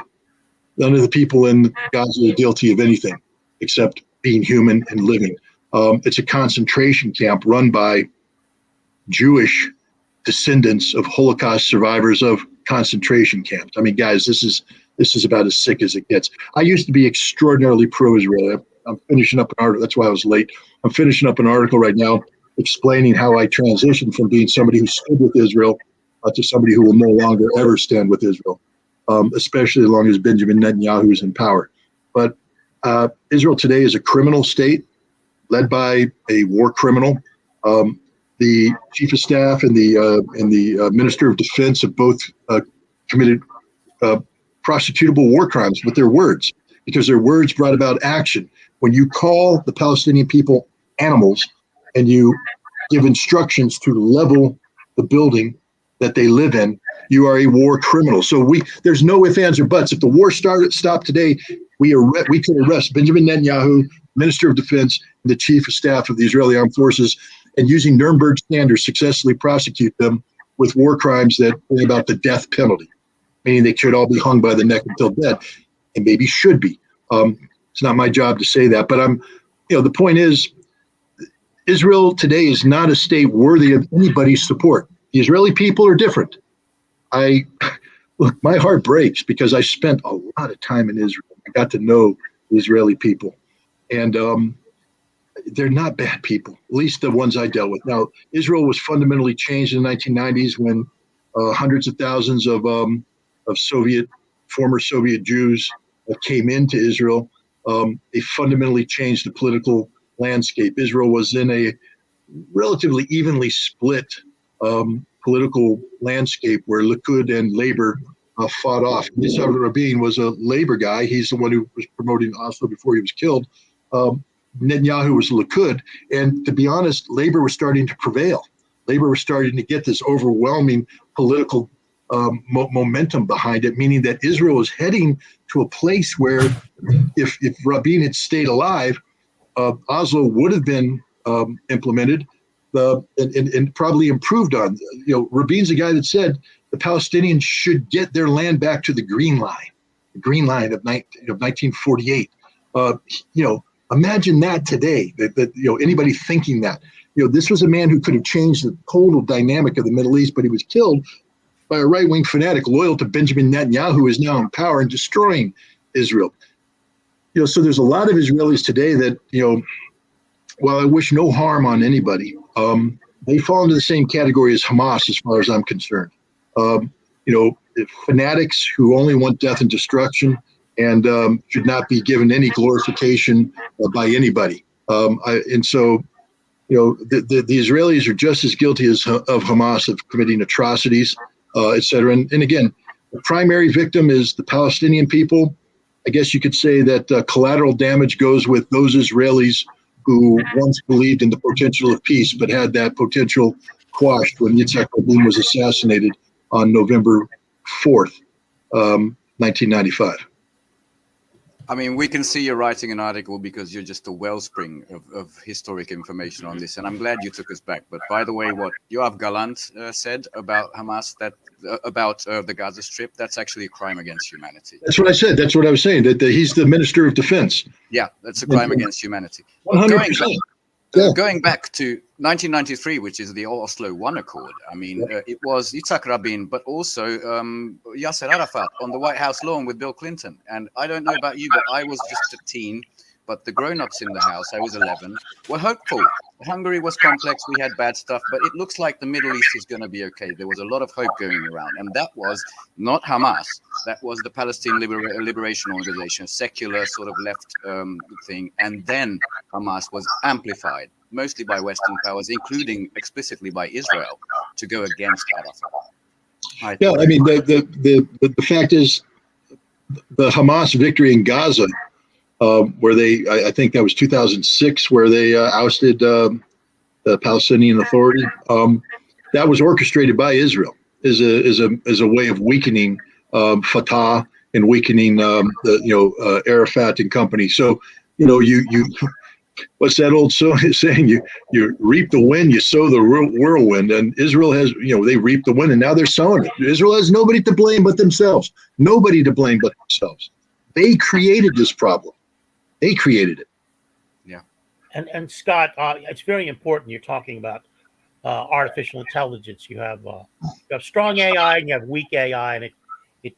Speaker 5: None of the people in Gaza are guilty of anything except being human and living. It's a concentration camp run by Jewish descendants of Holocaust survivors of concentration camps. I mean, guys, this is about as sick as it gets. I used to be extraordinarily pro-Israel. I'm finishing up an article. That's why I was late. I'm finishing up an article right now explaining how I transitioned from being somebody who stood with Israel to somebody who will no longer ever stand with Israel. Especially as long as Benjamin Netanyahu is in power. But Israel today is a criminal state led by a war criminal. The chief of staff and the minister of defense have both committed prosecutable war crimes with their words, because their words brought about action. When you call the Palestinian people animals and you give instructions to level the building that they live in, you are a war criminal. So there's no ifs, ands, or buts. If the war stopped today, we could arrest Benjamin Netanyahu, Minister of Defense, and the Chief of Staff of the Israeli Armed Forces, and using Nuremberg standards, successfully prosecute them with war crimes that bring about the death penalty, meaning they should all be hung by the neck until dead, and maybe should be. It's not my job to say that, but the point is, Israel today is not a state worthy of anybody's support. The Israeli people are different. Look, my heart breaks because I spent a lot of time in Israel. I got to know the Israeli people, and they're not bad people, at least the ones I dealt with. Now, Israel was fundamentally changed in the 1990s when hundreds of thousands of former Soviet Jews came into Israel. They fundamentally changed the political landscape. Israel was in a relatively evenly split political landscape where Likud and Labor fought off. Yitzhak Rabin was a Labor guy. He's the one who was promoting Oslo before he was killed. Netanyahu was Likud. And to be honest, Labor was starting to prevail. Labor was starting to get this overwhelming political momentum behind it, meaning that Israel was heading to a place where if Rabin had stayed alive, Oslo would have been implemented and probably improved on. Rabin's the guy that said the Palestinians should get their land back to the Green Line of 1948. Imagine that today, that anybody thinking that. This was a man who could have changed the total dynamic of the Middle East, but he was killed by a right-wing fanatic loyal to Benjamin Netanyahu, who is now in power and destroying Israel. So there's a lot of Israelis today that, while I wish no harm on anybody, they fall into the same category as Hamas, as far as I'm concerned. Fanatics who only want death and destruction, and should not be given any glorification by anybody. And so, the Israelis are just as guilty of Hamas of committing atrocities, et cetera. And again, the primary victim is the Palestinian people. I guess you could say that collateral damage goes with those Israelis who once believed in the potential of peace, but had that potential quashed when Yitzhak Rabin was assassinated on November 4th, 1995.
Speaker 3: I mean, we can see you're writing an article because you're just a wellspring of historic information on this, and I'm glad you took us back. But by the way, what Yoav Gallant said about Hamas, about the Gaza Strip, that's actually a crime against humanity.
Speaker 5: That's what I said. That's what I was saying, that he's the Minister of Defense.
Speaker 3: Yeah, that's a crime against humanity.
Speaker 5: 100%.
Speaker 3: Going back to 1993, which is the Oslo I Accord, I mean, it was Yitzhak Rabin, but also Yasser Arafat on the White House lawn with Bill Clinton. And I don't know about you, but I was just a teen. But the grown-ups in the house, I was 11, were hopeful. Hungary was complex. We had bad stuff, but it looks like the Middle East is going to be okay. There was a lot of hope going around. And that was not Hamas. That was the Palestine Liberation Organization, a secular sort of left thing. And then Hamas was amplified, mostly by Western powers, including explicitly by Israel, to go against Arafat.
Speaker 5: Yeah, I mean, the fact is, the Hamas victory in Gaza, where I think that was 2006, where they ousted the Palestinian Authority. That was orchestrated by Israel as a way of weakening Fatah and weakening Arafat and company. So you what's that old saying? You reap the wind, you sow the whirlwind, and Israel has they reap the wind, and now they're sowing it. Israel has nobody to blame but themselves. Nobody to blame but themselves. They created this problem. They created it.
Speaker 3: Yeah.
Speaker 4: And Scott, it's very important. You're talking about artificial intelligence. You have strong AI and you have weak AI, and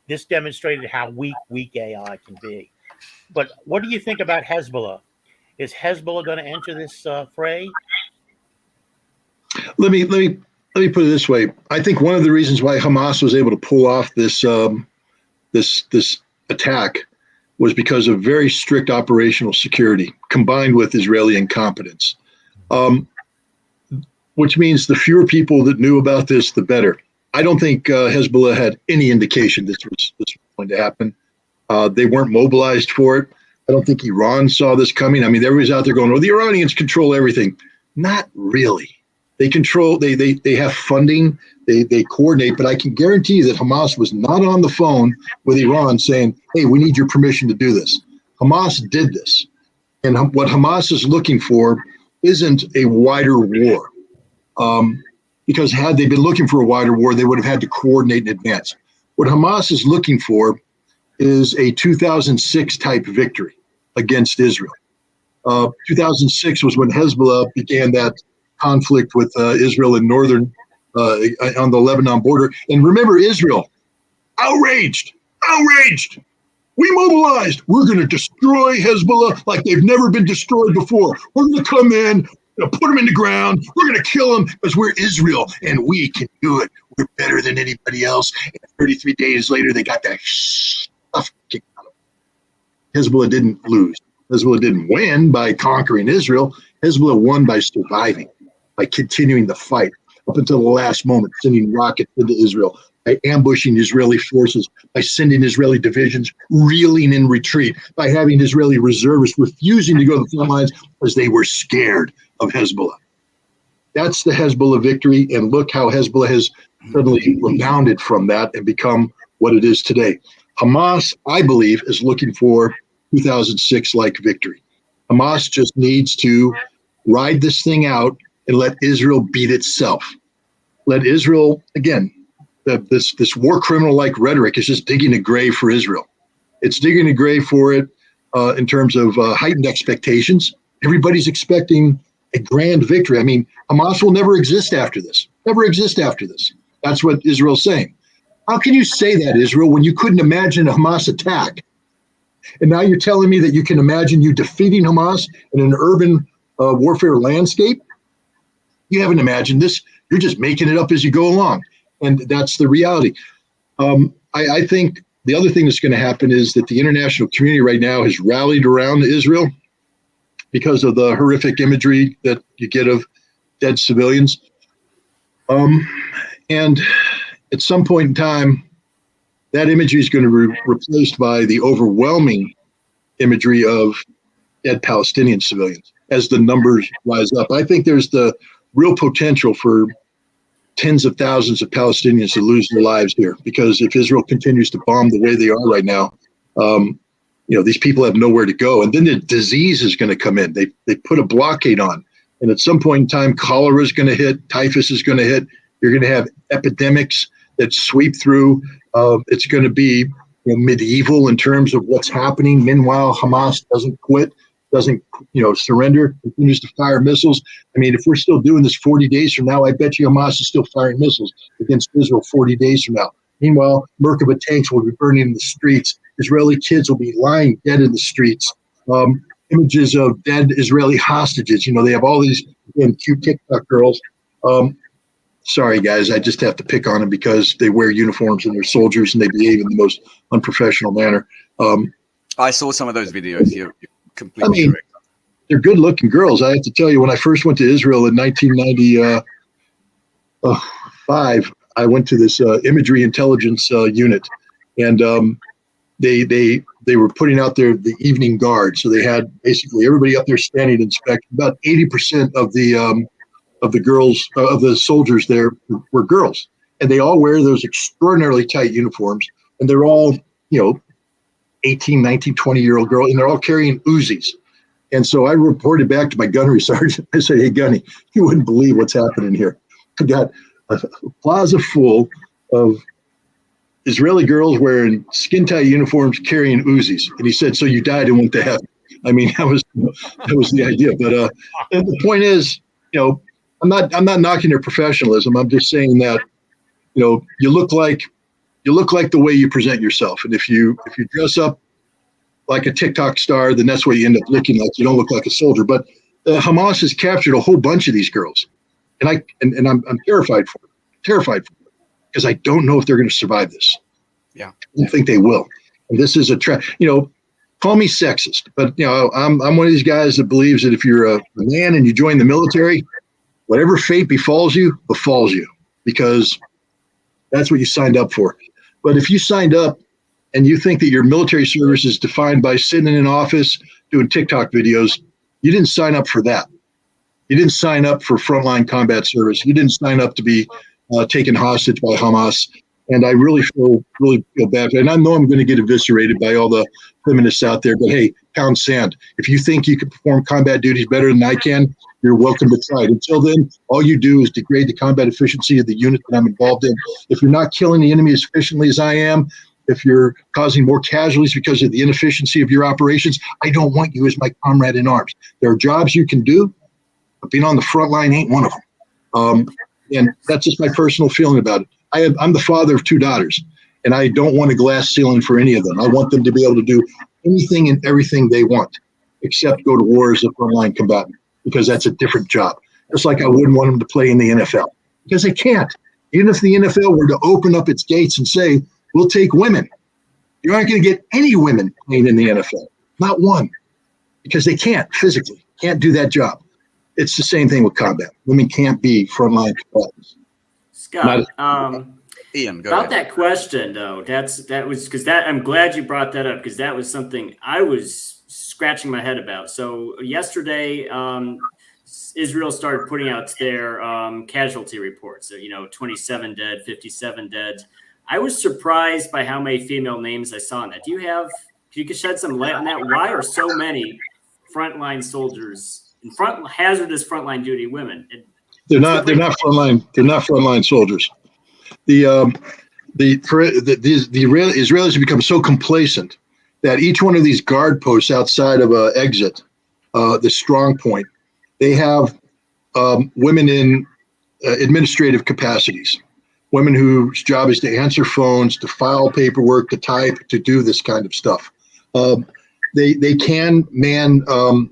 Speaker 4: this demonstrated how weak AI can be. But what do you think about Hezbollah? Is Hezbollah going to enter this fray?
Speaker 5: Let me put it this way. I think one of the reasons why Hamas was able to pull off this attack was because of very strict operational security combined with Israeli incompetence, which means the fewer people that knew about this, the better. I don't think Hezbollah had any indication this was going to happen. They weren't mobilized for it. I don't think Iran saw this coming. I mean, everybody's out there going, well, the Iranians control everything. Not really. They control, they have funding, they coordinate, but I can guarantee you that Hamas was not on the phone with Iran saying, hey, we need your permission to do this. Hamas did this. And what Hamas is looking for isn't a wider war. Because had they been looking for a wider war, they would have had to coordinate in advance. What Hamas is looking for is a 2006 type victory against Israel. 2006 was when Hezbollah began that conflict with Israel in northern on the Lebanon border. And remember, Israel, outraged. We mobilized. We're going to destroy Hezbollah like they've never been destroyed before. We're going to come in, put them in the ground. We're going to kill them because we're Israel and we can do it. We're better than anybody else. And 33 days later, they got that stuff kicked out of them. Hezbollah didn't lose. Hezbollah didn't win by conquering Israel. Hezbollah won by surviving, by continuing the fight up until the last moment, sending rockets into Israel, by ambushing Israeli forces, by sending Israeli divisions reeling in retreat, by having Israeli reservists refusing to go to the front lines because they were scared of Hezbollah. That's the Hezbollah victory, and look how Hezbollah has suddenly rebounded from that and become what it is today. Hamas, I believe, is looking for 2006-like victory. Hamas just needs to ride this thing out and let Israel beat itself. Let Israel, again, this war criminal-like rhetoric is just digging a grave for Israel. It's digging a grave for it in terms of heightened expectations. Everybody's expecting a grand victory. I mean, Hamas will never exist after this. Never exist after this. That's what Israel's saying. How can you say that, Israel, when you couldn't imagine a Hamas attack? And now you're telling me that you can imagine you defeating Hamas in an urban warfare landscape? You haven't imagined this. You're just making it up as you go along. And that's the reality. I think the other thing that's going to happen is that the international community right now has rallied around Israel because of the horrific imagery that you get of dead civilians. And at some point in time, that imagery is going to be replaced by the overwhelming imagery of dead Palestinian civilians as the numbers rise up. I think there's the real potential for tens of thousands of Palestinians to lose their lives here, because if Israel continues to bomb the way they are right now, these people have nowhere to go. And then the disease is going to come in. They put a blockade on. And at some point in time, cholera is going to hit, typhus is going to hit. You're going to have epidemics that sweep through. It's going to be medieval in terms of what's happening. Meanwhile, Hamas doesn't quit, doesn't surrender, continues to fire missiles. I mean, if we're still doing this 40 days from now, I bet you Hamas is still firing missiles against Israel 40 days from now. Meanwhile, Merkava tanks will be burning in the streets. Israeli kids will be lying dead in the streets. Images of dead Israeli hostages. They have all these cute TikTok girls. Sorry, guys, I just have to pick on them because they wear uniforms and they're soldiers and they behave in the most unprofessional manner.
Speaker 3: I saw some of those videos. You're completely correct.
Speaker 5: They're good-looking girls. I have to tell you, when I first went to Israel in 1995, I went to this imagery intelligence unit, and they were putting out the evening guard. So they had basically everybody up there standing inspection. About 80% of the girls, of the soldiers there were girls, and they all wear those extraordinarily tight uniforms, and they're all 18, 19, 20-year-old girl, and they're all carrying Uzis. And so I reported back to my gunnery sergeant. I said, "Hey, Gunny, you wouldn't believe what's happening here. I got a plaza full of Israeli girls wearing skin-tight uniforms carrying Uzis." And he said, "So you died and went to heaven." I mean, that was the idea. But the point is, I'm not knocking their professionalism. I'm just saying that, you look like the way you present yourself. And if you dress up like a TikTok star, then that's what you end up looking like. You don't look like a soldier. But Hamas has captured a whole bunch of these girls, and I'm terrified for them. Because I don't know if they're going to survive this.
Speaker 3: Yeah,
Speaker 5: I don't think they will. And this is a trap. Call me sexist, but I'm one of these guys that believes that if you're a man and you join the military, whatever fate befalls you, because that's what you signed up for. But if you signed up and you think that your military service is defined by sitting in an office doing TikTok videos, you didn't sign up for that. You didn't sign up for frontline combat service. You didn't sign up to be taken hostage by Hamas. And I really feel bad. And I know I'm going to get eviscerated by all the feminists out there, but hey, pound sand. If you think you can perform combat duties better than I can, you're welcome to try it. Until then, all you do is degrade the combat efficiency of the unit that I'm involved in. If you're not killing the enemy as efficiently as I am, if you're causing more casualties because of the inefficiency of your operations, I don't want you as my comrade in arms. There are jobs you can do, but being on the front line ain't one of them. And that's just my personal feeling about it. I'm the father of 2 daughters, and I don't want a glass ceiling for any of them. I want them to be able to do anything and everything they want, except go to war as a frontline combatant, because that's a different job. Just like I wouldn't want them to play in the NFL, because they can't. Even if the NFL were to open up its gates and say, we'll take women, you aren't going to get any women playing in the NFL. Not one, because they can't physically, can't do that job. It's the same thing with combat. Women can't be frontline combatants.
Speaker 2: Scott,
Speaker 3: Ian, go
Speaker 2: about
Speaker 3: ahead.
Speaker 2: that question though, I'm glad you brought that up, because that was something I was scratching my head about. So yesterday, Israel started putting out their casualty reports. So, 27 dead, 57 dead. I was surprised by how many female names I saw in that. You could shed some light on that? Why are so many frontline soldiers and hazardous frontline duty women?
Speaker 5: They're not frontline soldiers. The Israelis have become so complacent that each one of these guard posts outside of an exit, the strong point, they have women in administrative capacities, women whose job is to answer phones, to file paperwork, to type, to do this kind of stuff. They can man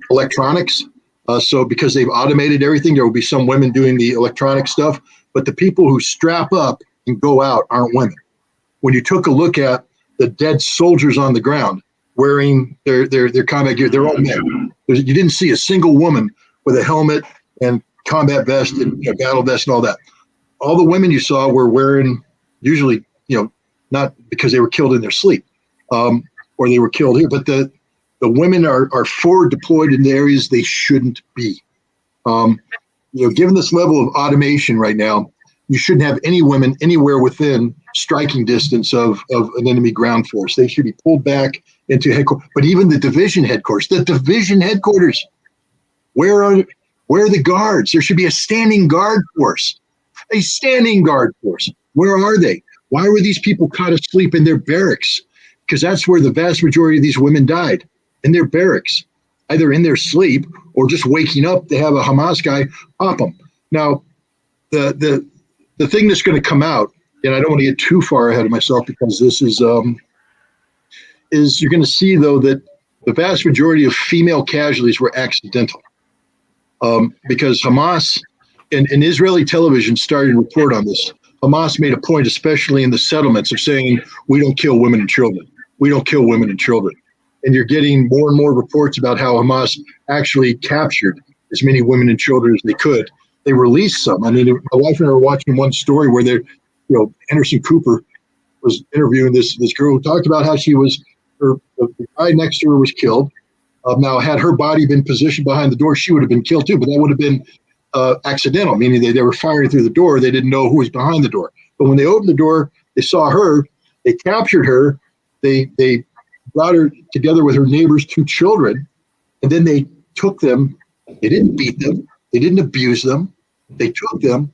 Speaker 5: electronics. So because they've automated everything, there will be some women doing the electronic stuff, but the people who strap up and go out aren't women. When you took a look at the dead soldiers on the ground wearing their combat gear, they're all men. You didn't see a single woman with a helmet and combat vest and battle vest and all that. All the women you saw were wearing, usually, not because they were killed in their sleep, or they were killed here, but the women are forward deployed in the areas they shouldn't be. Given this level of automation right now, you shouldn't have any women anywhere within striking distance of an enemy ground force. They should be pulled back into headquarters. But even the division headquarters, where are the guards? There should be a standing guard force. A standing guard force. Where are they? Why were these people caught asleep in their barracks? Because that's where the vast majority of these women died, in their barracks, either in their sleep or just waking up to have a Hamas guy pop them. Now, the thing that's going to come out, and I don't want to get too far ahead of myself because this is you're going to see, though, that the vast majority of female casualties were accidental. Because Hamas, and Israeli television started to report on this. Hamas made a point, especially in the settlements, of saying, we don't kill women and children. We don't kill women and children. And you're getting more and more reports about how Hamas actually captured as many women and children as they could. They released some. I mean, my wife and I were watching one story where Anderson Cooper was interviewing this girl who talked about how the guy next to her was killed. Now, had her body been positioned behind the door, she would have been killed too, but that would have been accidental, meaning they were firing through the door. They didn't know who was behind the door. But when they opened the door, they saw her, they captured her, they brought her together with her neighbor's 2 children, and then they took them. They didn't beat them. They didn't abuse them. They took them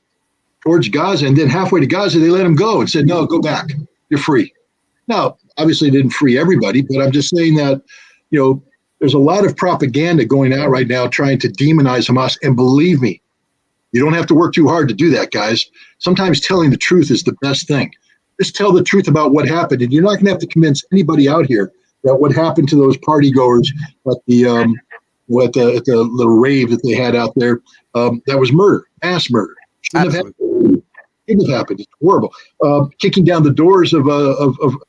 Speaker 5: towards Gaza, and then halfway to Gaza, they let them go and said, no, go back. You're free. Now, obviously, they didn't free everybody, but I'm just saying that, there's a lot of propaganda going out right now trying to demonize Hamas. And believe me, you don't have to work too hard to do that, guys. Sometimes telling the truth is the best thing. Just tell the truth about what happened. And you're not going to have to convince anybody out here that what happened to those party goers at the little rave that they had out there, that was murder, mass murder. Shouldn't have happened. Shouldn't have happened. It's horrible. Kicking down the doors of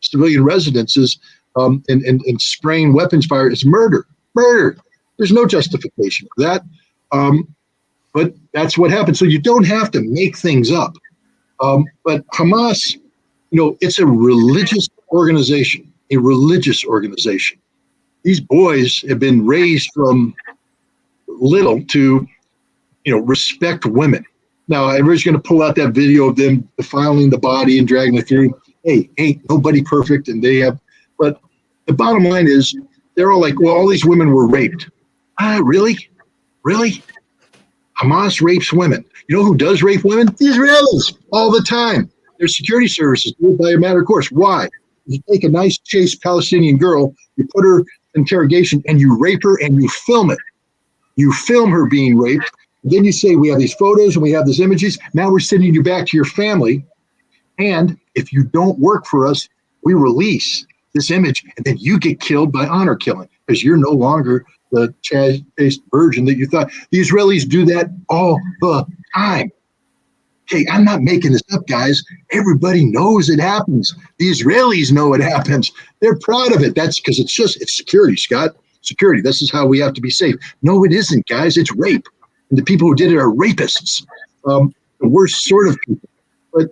Speaker 5: civilian residences and spraying weapons fire is murder. Murder. There's no justification for that. But that's what happened. So you don't have to make things up. But Hamas, it's a religious organization. A religious organization. These boys have been raised from little to, respect women. Now, everybody's going to pull out that video of them defiling the body and dragging it through. Hey, ain't nobody perfect, and they have. But the bottom line is, they're all like, well, all these women were raped. Really? Really? Hamas rapes women. You know who does rape women? The Israelis, all the time. Their security services do it by a matter of course. Why? You take a nice, chaste Palestinian girl, you put her in interrogation, and you rape her, and you film it. You film her being raped. Then you say, we have these photos and we have these images. Now we're sending you back to your family. And if you don't work for us, we release this image, and then you get killed by honor killing because you're no longer the chaste virgin that you thought. The Israelis do that all the time. Okay, I'm not making this up, guys. Everybody knows it happens. The Israelis know it happens. They're proud of it. That's because it's security, Scott. Security. This is how we have to be safe. No, it isn't, guys. It's rape. And the people who did it are rapists. The worst sort of people. But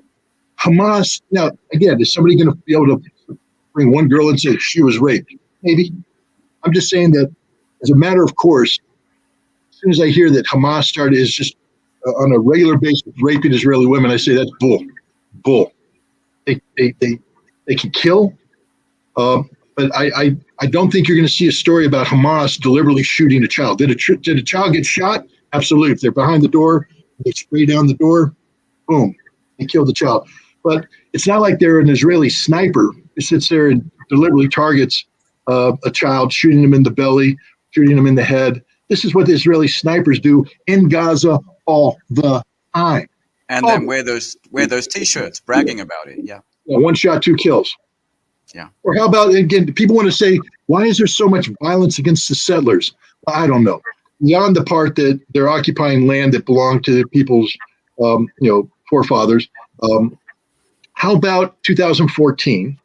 Speaker 5: Hamas, now, again, is somebody going to be able to bring one girl and say she was raped? Maybe. I'm just saying that as a matter of course, as soon as I hear that Hamas is just on a regular basis raping Israeli women, I say that's bull. They can kill, but I don't think you're going to see a story about Hamas deliberately shooting a child. Did a child get shot? Absolutely. If they're behind the door, they spray down the door, boom, they kill the child. But it's not like they're an Israeli sniper who sits there and deliberately targets a child, shooting them in the belly, shooting them in the head. This is what the Israeli snipers do in Gaza all the time.
Speaker 3: And then wear those T-shirts, bragging about it. Yeah.
Speaker 5: One shot, 2 kills.
Speaker 3: Yeah.
Speaker 5: Or how about, again, people want to say, why is there so much violence against the settlers? Well, I don't know. beyond the part that they're occupying land that belonged to the people's, forefathers. How about 2014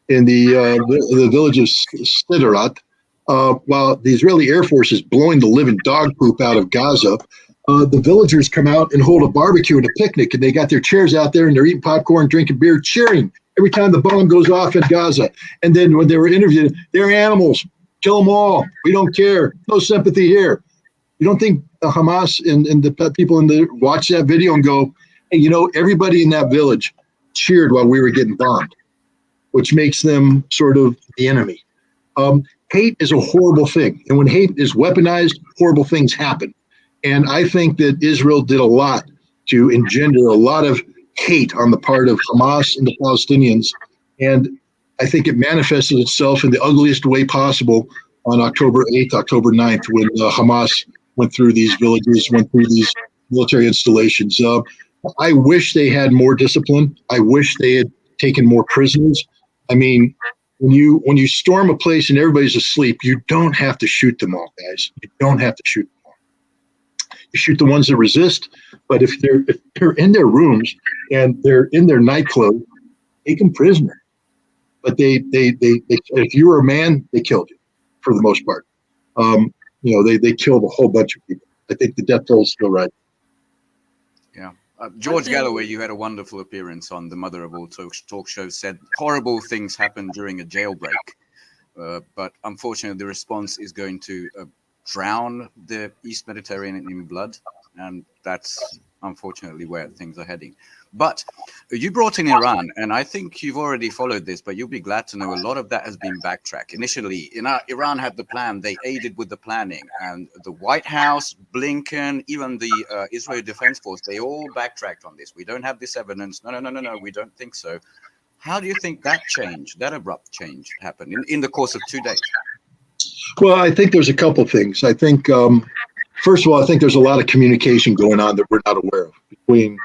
Speaker 5: in the village of Sderot, while the Israeli Air Force is blowing the living dog poop out of Gaza, the villagers come out and hold a barbecue and a picnic, and they got their chairs out there and they're eating popcorn, drinking beer, cheering every time the bomb goes off in Gaza. And then when they were interviewed, they're animals, kill them all. We don't care. No sympathy here. You don't think Hamas and the people watch that video and go, hey, everybody in that village cheered while we were getting bombed, which makes them sort of the enemy. Hate is a horrible thing. And when hate is weaponized, horrible things happen. And I think that Israel did a lot to engender a lot of hate on the part of Hamas and the Palestinians. And I think it manifested itself in the ugliest way possible on October 8th, October 9th, when Hamas went through these villages, went through these military installations. I wish they had more discipline. I wish they had taken more prisoners. I mean, when you storm a place and everybody's asleep, you don't have to shoot them all, guys. You don't have to shoot them all. You shoot the ones that resist. But if they're in their rooms and they're in their nightclothes, take them prisoner. But they if you were a man, they killed you for the most part. They killed a whole bunch of people. I think the death toll is still right.
Speaker 3: Yeah. George Galloway, you had a wonderful appearance on the Mother of All talk show, said horrible things happened during a jailbreak. But unfortunately, the response is going to drown the East Mediterranean in blood. And that's unfortunately where things are heading. But you brought in Iran, and I think you've already followed this, but you'll be glad to know a lot of that has been backtracked. Initially, Iran had the plan. They aided with the planning. And the White House, Blinken, even the Israeli Defense Force, they all backtracked on this. We don't have this evidence. No, we don't think so. How do you think that change, that abrupt change happened in the course of 2 days?
Speaker 5: Well, I think there's a couple things. I think, first of all, I think there's a lot of communication going on that we're not aware of between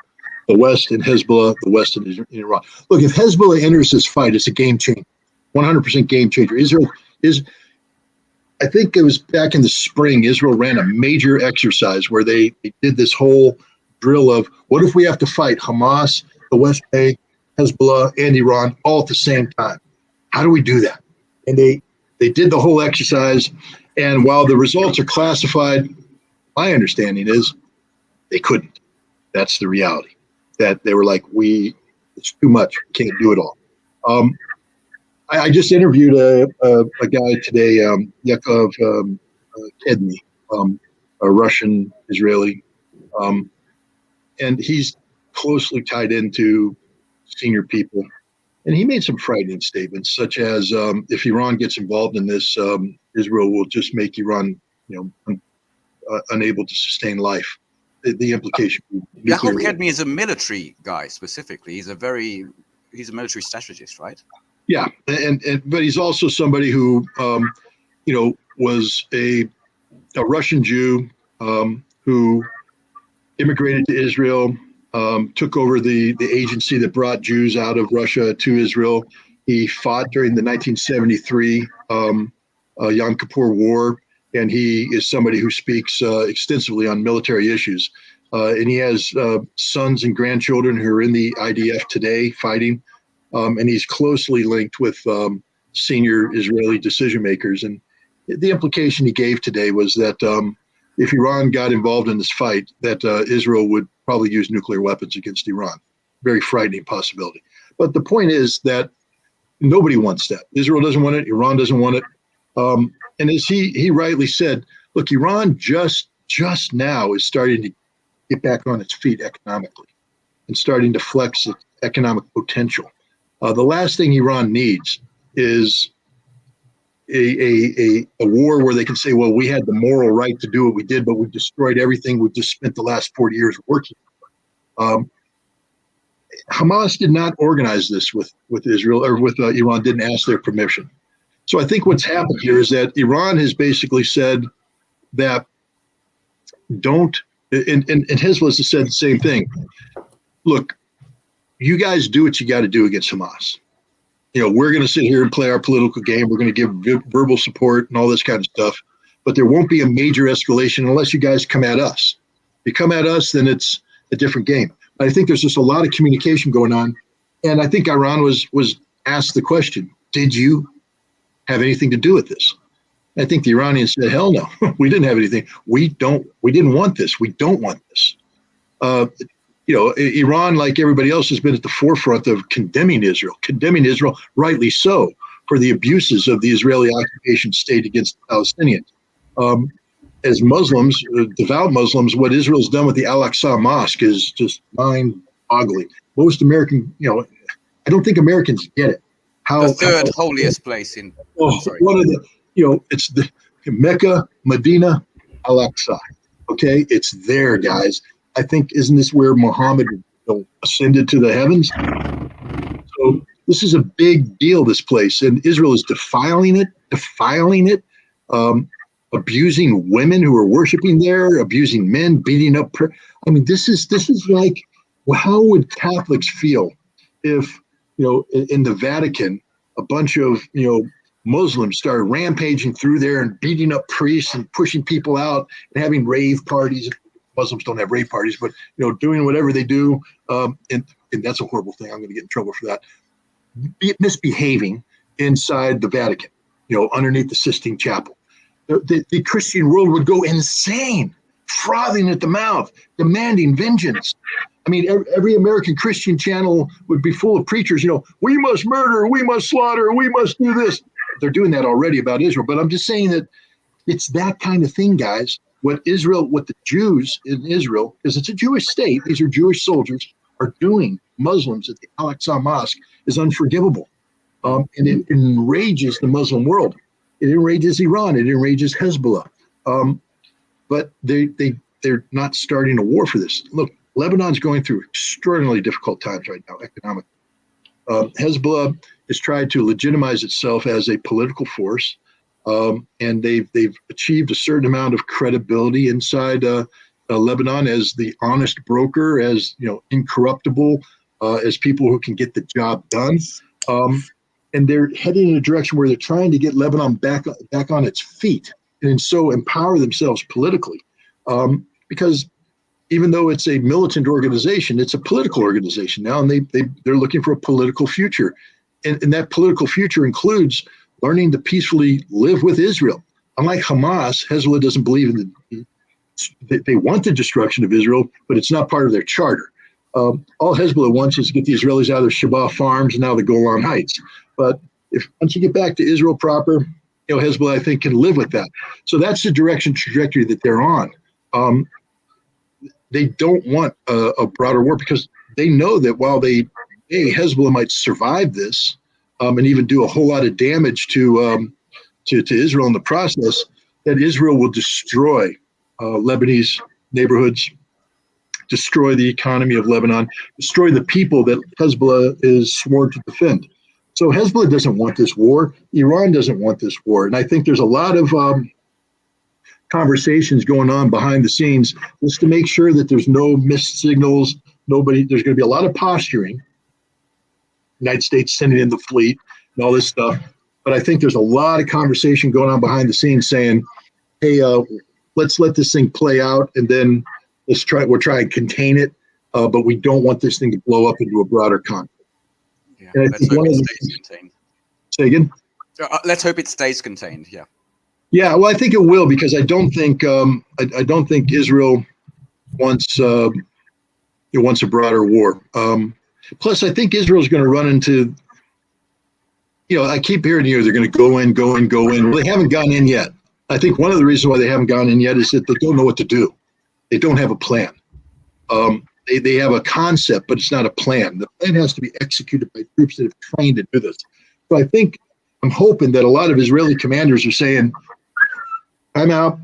Speaker 5: the West and Hezbollah, the West and Iran. Look, if Hezbollah enters this fight, it's a game changer, 100% game changer. Israel is, I think it was back in the spring, Israel ran a major exercise where they did this whole drill of what if we have to fight Hamas, the West Bank, Hezbollah, and Iran all at the same time? How do we do that? And they did the whole exercise. And while the results are classified, my understanding is they couldn't. That's the reality. That they were like, it's too much. We can't do it all. I just interviewed a guy today, Yakov Kedmi, a Russian Israeli, and he's closely tied into senior people. And he made some frightening statements, such as if Iran gets involved in this, Israel will just make Iran, unable to sustain life. The implication.
Speaker 3: Yakov Kedmi is a military guy specifically. He's a military strategist, right?
Speaker 5: Yeah, but he's also somebody who, was a Russian Jew who immigrated to Israel, took over the agency that brought Jews out of Russia to Israel. He fought during the 1973 Yom Kippur War. And he is somebody who speaks extensively on military issues. And he has sons and grandchildren who are in the IDF today fighting. And he's closely linked with senior Israeli decision makers. And the implication he gave today was that if Iran got involved in this fight, that Israel would probably use nuclear weapons against Iran. Very frightening possibility. But the point is that nobody wants that. Israel doesn't want it. Iran doesn't want it. And as he rightly said, look, Iran just now is starting to get back on its feet economically and starting to flex its economic potential. The last thing Iran needs is a war where they can say, well, we had the moral right to do what we did, but we've destroyed everything we've just spent the last 40 years working. Hamas did not organize this with Israel or with Iran, didn't ask their permission. So I think what's happened here is that Iran has basically said that and Hezbollah has said the same thing. Look, you guys do what you got to do against Hamas. We're going to sit here and play our political game. We're going to give verbal support and all this kind of stuff. but there won't be a major escalation unless you guys come at us. If you come at us, then it's a different game. But I think there's just a lot of communication going on. And I think Iran was asked the question, did you have anything to do with this? I think the Iranians said, hell no, we didn't have anything. We didn't want this. We don't want this. Iran, like everybody else, has been at the forefront of condemning Israel, rightly so, for the abuses of the Israeli occupation state against the Palestinians. As Muslims, devout Muslims, what Israel's done with the Al-Aqsa Mosque is just mind-boggling. Most American, I don't think Americans get it.
Speaker 3: The third holiest place in.
Speaker 5: One of the, it's the Mecca, Medina, Al-Aqsa. Okay, it's there, guys. I think, isn't this where Muhammad ascended to the heavens? So this is a big deal, this place, and Israel is defiling it, abusing women who are worshiping there, abusing men, beating up. This is like, how would Catholics feel if, in the Vatican, a bunch of, Muslims started rampaging through there and beating up priests and pushing people out and having rave parties. Muslims don't have rave parties, but, doing whatever they do. And that's a horrible thing. I'm going to get in trouble for that. Misbehaving inside the Vatican, underneath the Sistine Chapel. The Christian world would go insane, frothing at the mouth, demanding vengeance. Every American Christian channel would be full of preachers, we must murder, we must slaughter, we must do this. They're doing that already about Israel. But I'm just saying that it's that kind of thing, guys. What the Jews in Israel, because it's a Jewish state, these are Jewish soldiers, are doing Muslims at the Al-Aqsa Mosque is unforgivable. And it enrages the Muslim world. It enrages Iran. It enrages Hezbollah. But they're not starting a war for this. Look, Lebanon's going through extraordinarily difficult times right now, economically. Hezbollah has tried to legitimize itself as a political force, and they've achieved a certain amount of credibility inside Lebanon as the honest broker, as incorruptible, as people who can get the job done. And they're heading in a direction where they're trying to get Lebanon back on its feet and so empower themselves politically. Because even though it's a militant organization, it's a political organization now, and they're looking for a political future. And that political future includes learning to peacefully live with Israel. Unlike Hamas, Hezbollah doesn't believe in they want the destruction of Israel, but it's not part of their charter. All Hezbollah wants is to get the Israelis out of their Shabbat farms and now the Golan Heights. But once you get back to Israel proper, Hezbollah, I think, can live with that. So that's the trajectory that they're on. They don't want a broader war because they know that while Hezbollah might survive this and even do a whole lot of damage to Israel in the process, that Israel will destroy Lebanese neighborhoods, destroy the economy of Lebanon, destroy the people that Hezbollah is sworn to defend. So Hezbollah doesn't want this war. Iran doesn't want this war. And I think there's a lot of conversations going on behind the scenes just to make sure that there's no missed signals. There's going to be a lot of posturing. United States sending in the fleet and all this stuff. But I think there's a lot of conversation going on behind the scenes saying, hey, let's let this thing play out, and then we'll try and contain it, but we don't want this thing to blow up into a broader conflict.
Speaker 3: Yeah,
Speaker 5: and I think
Speaker 3: let's hope it stays contained.
Speaker 5: Say again?
Speaker 3: Let's hope it stays contained, yeah.
Speaker 5: Yeah, well, I think it will, because I don't think Israel wants a broader war. Plus, I think Israel's going to run into, I keep hearing here they're going to go in. Well, they haven't gone in yet. I think one of the reasons why they haven't gone in yet is that they don't know what to do. They don't have a plan. They have a concept, but it's not a plan. The plan has to be executed by troops that have trained to do this. So I'm hoping that a lot of Israeli commanders are saying, I'm out.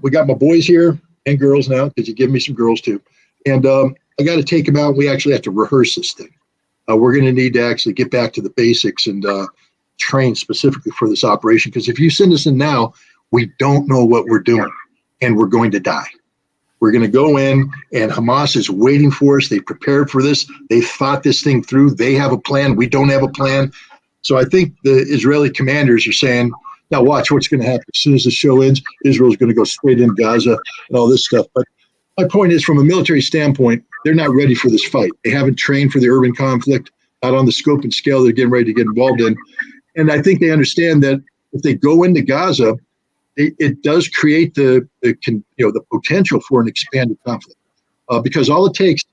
Speaker 5: We got my boys here and girls now, because you give me some girls too. And I got to take them out. We actually have to rehearse this thing. We're going to need to actually get back to the basics and train specifically for this operation. Because if you send us in now, we don't know what we're doing, and we're going to die. We're going to go in, and Hamas is waiting for us. They prepared for this. They thought this thing through. They have a plan. We don't have a plan. So I think the Israeli commanders are saying, Now watch what's going to happen. As soon as the show ends, Israel's going to go straight in Gaza and all this stuff. But my point is, from a military standpoint, they're not ready for this fight. They haven't trained for the urban conflict, not on the scope and scale they're getting ready to get involved in. And I think they understand that if they go into Gaza, it does create the potential for an expanded conflict. Because all it takes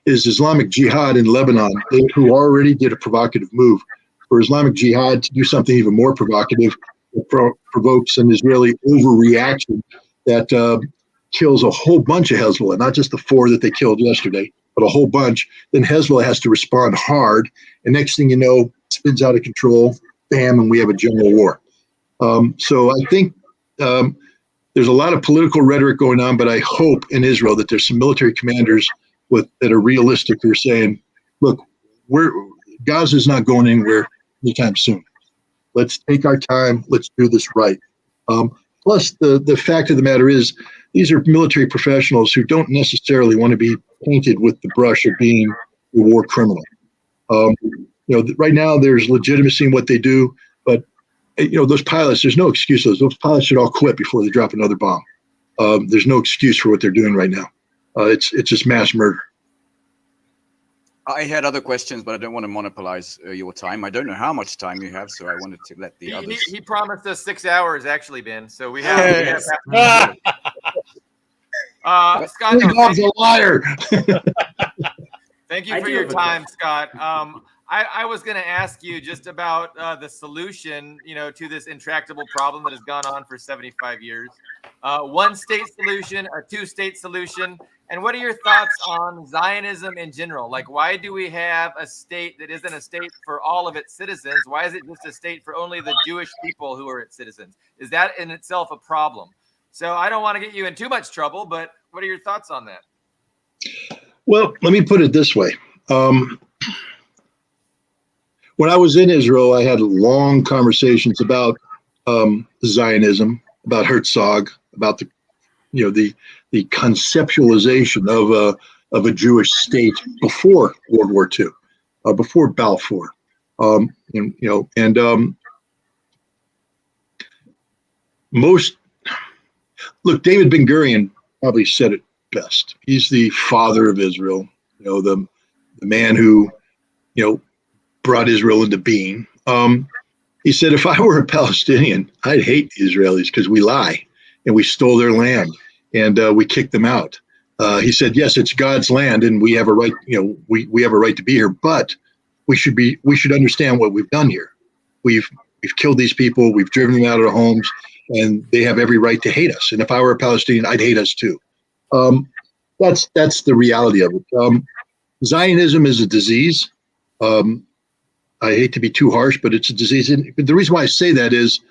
Speaker 5: is Islamic Jihad in Lebanon, who already did a provocative move, for Islamic Jihad to do something even more provocative that provokes an Israeli overreaction that kills a whole bunch of Hezbollah, not just the 4 that they killed yesterday, but a whole bunch. Then Hezbollah has to respond hard. And next thing you know, it spins out of control, bam, and we have a general war. So I think there's a lot of political rhetoric going on, but I hope in Israel that there's some military commanders that are realistic who are saying, look, Gaza's not going anywhere anytime soon. Let's take our time. Let's do this right. Plus, the fact of the matter is, these are military professionals who don't necessarily want to be painted with the brush of being a war criminal. Right now there's legitimacy in what they do, but those pilots, there's no excuse. Those pilots should all quit before they drop another bomb. There's no excuse for what they're doing right now. It's just mass murder.
Speaker 3: I had other questions, but I don't want to monopolize your time. I don't know how much time you have, so I wanted to let the others.
Speaker 1: He promised us 6 hours, actually, Ben. So we have.
Speaker 3: Yes.
Speaker 1: Scott,
Speaker 5: Bob's a liar.
Speaker 1: thank you for your time, Scott. I was going to ask you just about the solution, to this intractable problem that has gone on for 75 years. One state solution, a 2-state solution. And what are your thoughts on Zionism in general? Like, why do we have a state that isn't a state for all of its citizens? Why is it just a state for only the Jewish people who are its citizens? Is that in itself a problem? So I don't want to get you in too much trouble, but what are your thoughts on that?
Speaker 5: Well, let me put it this way. When I was in Israel, I had long conversations about Zionism, about Herzog, about the conceptualization of a Jewish state before World War II, before Balfour, David Ben-Gurion probably said it best. He's the father of Israel, the man who, brought Israel into being. He said, if I were a Palestinian, I'd hate the Israelis because we lie and we stole their land and we kicked them out. He said, yes, it's God's land and we have a right, we have a right to be here, but we should understand what we've done here. We've killed these people, we've driven them out of their homes, and they have every right to hate us. And if I were a Palestinian, I'd hate us too. That's the reality of it. Zionism is a disease. I hate to be too harsh, but it's a disease. And the reason why I say that is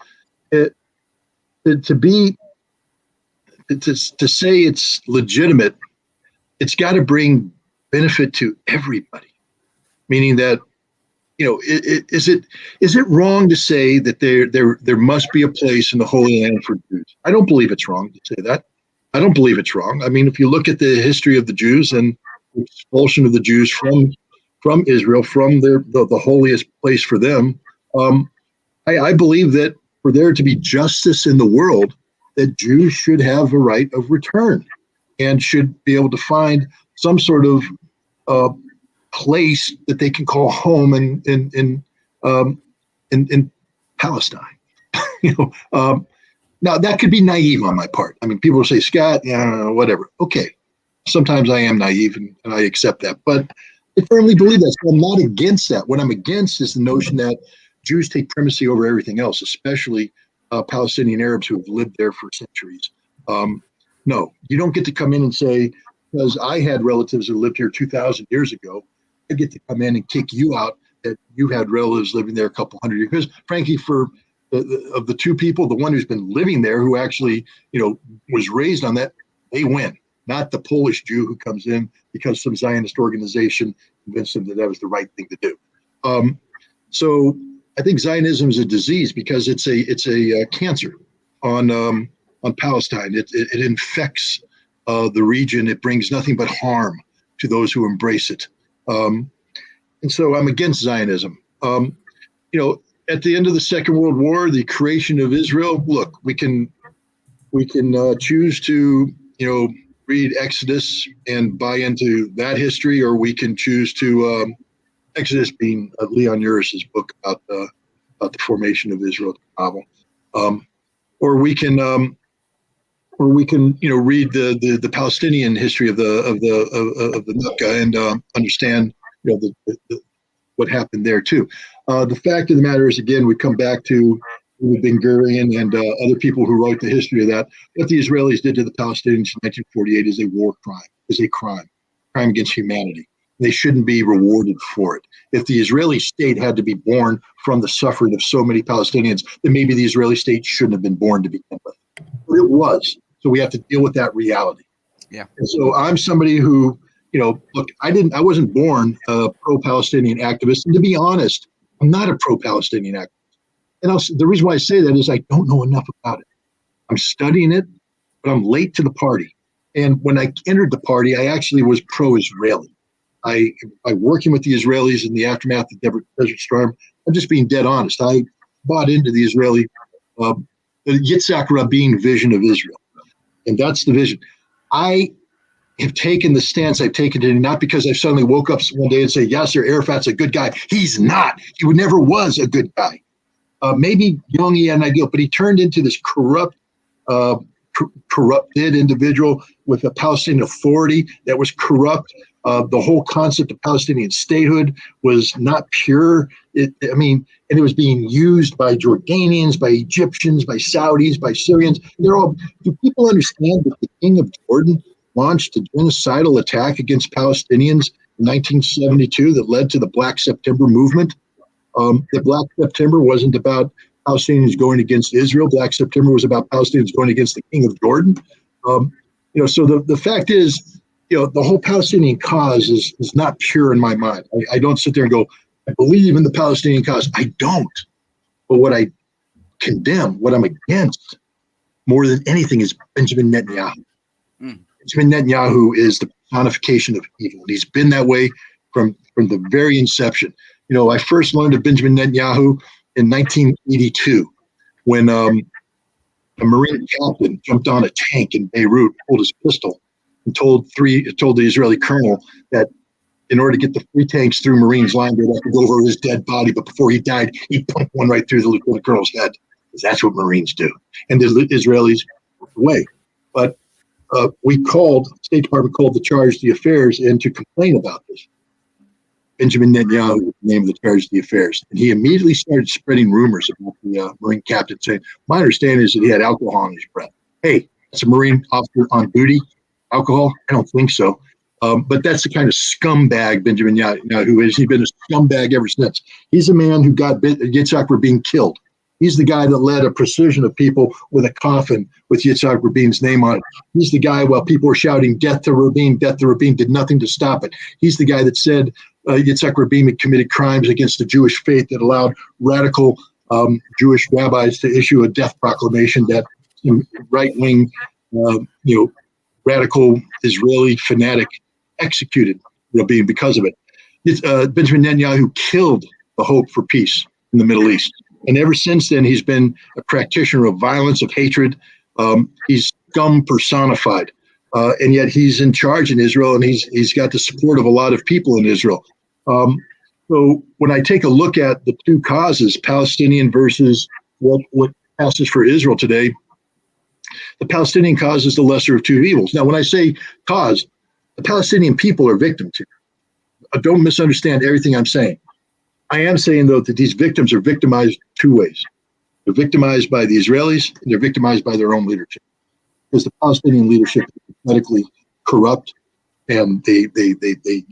Speaker 5: to say it's legitimate, it's got to bring benefit to everybody. Meaning that, is it wrong to say that there must be a place in the Holy Land for Jews? I don't believe it's wrong to say that. I don't believe it's wrong. I mean, if you look at the history of the Jews and the expulsion of the Jews from Israel, from the holiest place for them, I believe that for there to be justice in the world, that Jews should have a right of return and should be able to find some sort of place that they can call home in Palestine. Now that could be naive on my part. I mean, people will say, Scott, whatever. Okay, sometimes I am naive and I accept that, but I firmly believe that. So I'm not against that. What I'm against is the notion that Jews take primacy over everything else, especially Palestinian Arabs who have lived there for centuries. No, you don't get to come in and say, because I had relatives who lived here 2,000 years ago, I get to come in and kick you out that you had relatives living there a couple hundred years. Because frankly, for of the two people, the one who's been living there, who actually, was raised on that, they win. Not the Polish Jew who comes in because some Zionist organization convinced him that was the right thing to do. So I think Zionism is a disease because it's a cancer on Palestine. It infects the region. It brings nothing but harm to those who embrace it. And so I'm against Zionism. at the end of the Second World War, the creation of Israel. Look, we can choose to read Exodus and buy into that history, or we can choose to Exodus being Leon Uris's book about the formation of Israel novel, or we can read the Palestinian history of the Nakba and understand what happened there too. The fact of the matter is, again, we come back to Ben Gurion and other people who wrote the history of that. What the Israelis did to the Palestinians in 1948 is a war crime, is a crime against humanity. They shouldn't be rewarded for it. If the Israeli state had to be born from the suffering of so many Palestinians, then maybe the Israeli state shouldn't have been born to begin with. But it was. So we have to deal with that reality.
Speaker 3: Yeah.
Speaker 5: And so I'm somebody who, look, I wasn't born a pro-Palestinian activist. And to be honest, I'm not a pro-Palestinian activist. And the reason why I say that is I don't know enough about it. I'm studying it, but I'm late to the party. And when I entered the party, I actually was pro-Israeli. By working with the Israelis in the aftermath of Desert Storm, I'm just being dead honest. I bought into the Israeli, the Yitzhak Rabin vision of Israel. And that's the vision. I have taken the stance I've taken today, not because I suddenly woke up one day and say, Yasser Arafat's a good guy. He's not. He never was a good guy. Maybe young he had an ideal, but he turned into this corrupted individual with a Palestinian authority that was corrupt. The whole concept of Palestinian statehood was not pure. And it was being used by Jordanians, by Egyptians, by Saudis, by Syrians. Do people understand that the King of Jordan launched a genocidal attack against Palestinians in 1972 that led to the Black September movement? The Black September wasn't about Palestinians going against Israel. Black September was about Palestinians going against the King of Jordan. So the fact is, the whole Palestinian cause is not pure in my mind. I don't sit there and go, I believe in the Palestinian cause. I don't. But what I condemn, what I'm against more than anything is Benjamin Netanyahu. Benjamin Netanyahu is the personification of evil. And he's been that way from the very inception. I first learned of Benjamin Netanyahu in 1982 when a Marine captain jumped on a tank in Beirut, pulled his pistol, and told the Israeli colonel that in order to get the three tanks through Marines' line, they'd have to go over his dead body. But before he died, he pumped one right through the lieutenant colonel's head. Because that's what Marines do. And the Israelis walked away. But the State Department called the charge d'affaires in to complain about this. Benjamin Netanyahu was the name of the charge d'affaires. And he immediately started spreading rumors about the Marine captain, saying, my understanding is that he had alcohol in his breath. Hey, that's a Marine officer on duty. Alcohol? I don't think so. But that's the kind of scumbag Benjamin Netanyahu is. He's been a scumbag ever since. He's a man who got Yitzhak Rabin killed. He's the guy that led a precision of people with a coffin with Yitzhak Rabin's name on it. He's the guy, while people were shouting, death to Rabin, did nothing to stop it. He's the guy that said Yitzhak Rabin had committed crimes against the Jewish faith that allowed radical Jewish rabbis to issue a death proclamation that right-wing, radical Israeli fanatic executed Rabin because of it. Benjamin Netanyahu killed the hope for peace in the Middle East. And ever since then, he's been a practitioner of violence, of hatred. He's scum personified. And yet he's in charge in Israel, and he's got the support of a lot of people in Israel. So when I take a look at the two causes, Palestinian versus what passes for Israel today, the Palestinian cause is the lesser of two evils. Now, when I say cause, the Palestinian people are victims here. Don't misunderstand everything I'm saying. I am saying, though, that these victims are victimized two ways. They're victimized by the Israelis, and they're victimized by their own leadership. Because the Palestinian leadership is medically corrupt, and they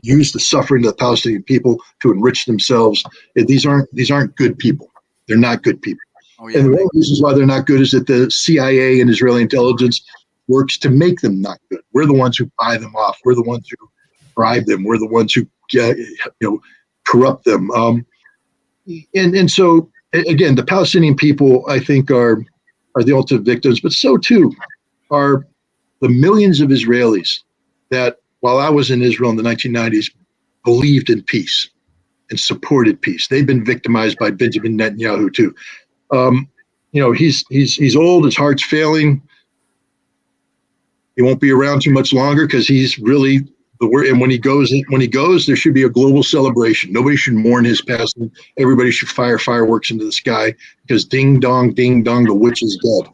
Speaker 5: use the suffering of the Palestinian people to enrich themselves. And these aren't good people. They're not good people.
Speaker 3: Oh, yeah.
Speaker 5: And one of the reasons why they're not good is that the CIA and Israeli intelligence works to make them not good. We're the ones who buy them off. We're the ones who bribe them. We're the ones who corrupt them. And so again, the Palestinian people, I think, are the ultimate victims, but so too are the millions of Israelis that, while I was in Israel in the 1990s, believed in peace. and supported peace. They've been victimized by Benjamin Netanyahu too. He's old, his heart's failing. He won't be around too much longer because he's really the word. And when he goes, there should be a global celebration. Nobody should mourn his passing. Everybody should fire fireworks into the sky because ding dong, the witch is dead.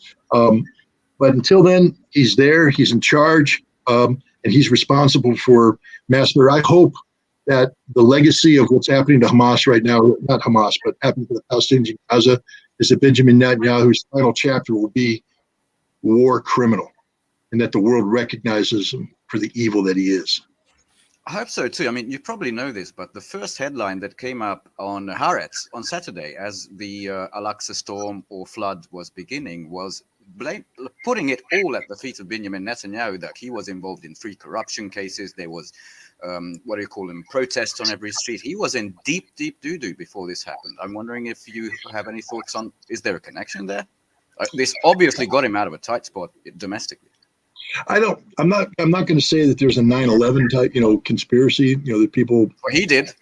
Speaker 5: But until then, he's there. He's in charge, and he's responsible for mass murder. I hope that the legacy of what's happening to Hamas right now, not Hamas, but happening to the Palestinians in Gaza, is that Benjamin Netanyahu's final chapter will be war criminal, and that the world recognizes him for the evil that he is.
Speaker 3: I hope so too. I mean, you probably know this, but the first headline that came up on Haaretz on Saturday as the Al-Aqsa storm or flood was beginning was putting it all at the feet of Benjamin Netanyahu, that he was involved in 3 corruption cases. There was, protests on every street. He was in deep doo-doo before this happened. I'm wondering if you have any thoughts on, is there a connection there? This obviously got him out of a tight spot domestically.
Speaker 5: I'm not going to say that there's a 9/11 type, conspiracy, that people.
Speaker 3: Well, he did.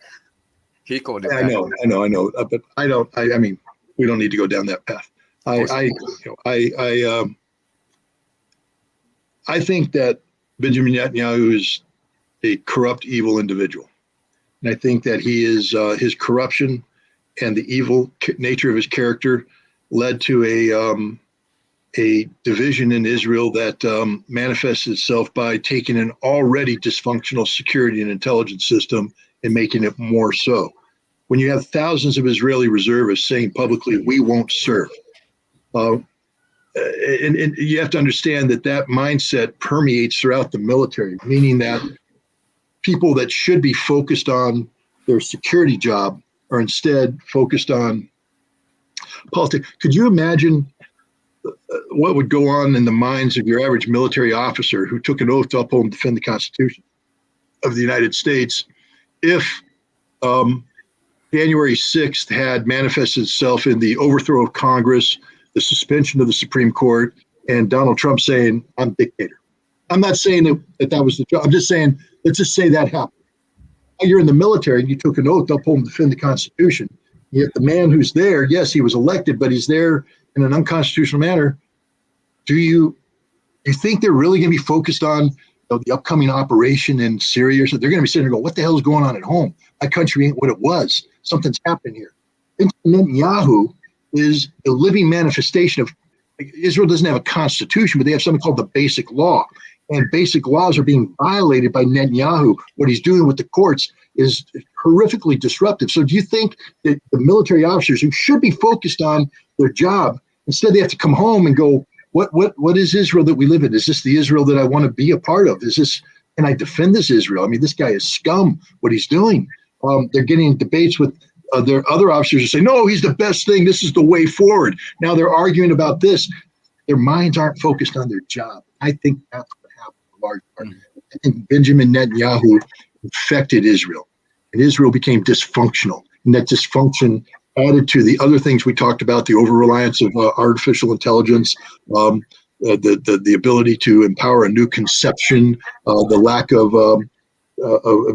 Speaker 3: He called it.
Speaker 5: I know. But I mean, we don't need to go down that path. I think that Benjamin Netanyahu is a corrupt, evil individual. And I think that he is his corruption and the evil nature of his character led to a division in Israel that manifests itself by taking an already dysfunctional security and intelligence system and making it more so. When you have thousands of Israeli reservists saying publicly, "We won't serve," and you have to understand that mindset permeates throughout the military, meaning that people that should be focused on their security job are instead focused on politics. Could you imagine what would go on in the minds of your average military officer who took an oath to uphold and defend the Constitution of the United States if January 6th had manifested itself in the overthrow of Congress, the suspension of the Supreme Court, and Donald Trump saying, "I'm dictator"? I'm not saying that was the job. I'm just saying, let's just say that happened. You're in the military and you took an oath to uphold and defend the Constitution. Yet the man who's there, yes, he was elected, but he's there in an unconstitutional manner. Do you think they're really going to be focused on the upcoming operation in Syria? So they're going to be sitting there going, "What the hell is going on at home? My country ain't what it was. Something's happening here." Netanyahu is a living manifestation of Israel. Doesn't have a constitution, but they have something called the basic law. And basic laws are being violated by Netanyahu. What he's doing with the courts is horrifically disruptive. So do you think that the military officers who should be focused on their job, instead they have to come home and go, what is Israel that we live in? Is this the Israel that I want to be a part of? Can I defend this Israel? I mean, this guy is scum, what he's doing. They're getting debates with their other officers who say, "No, he's the best thing. This is the way forward." Now they're arguing about this. Their minds aren't focused on their job. I think that's what happened in large part. I think Benjamin Netanyahu infected Israel, and Israel became dysfunctional. And that dysfunction added to the other things we talked about, the over-reliance of artificial intelligence, the ability to empower a new conception, the lack of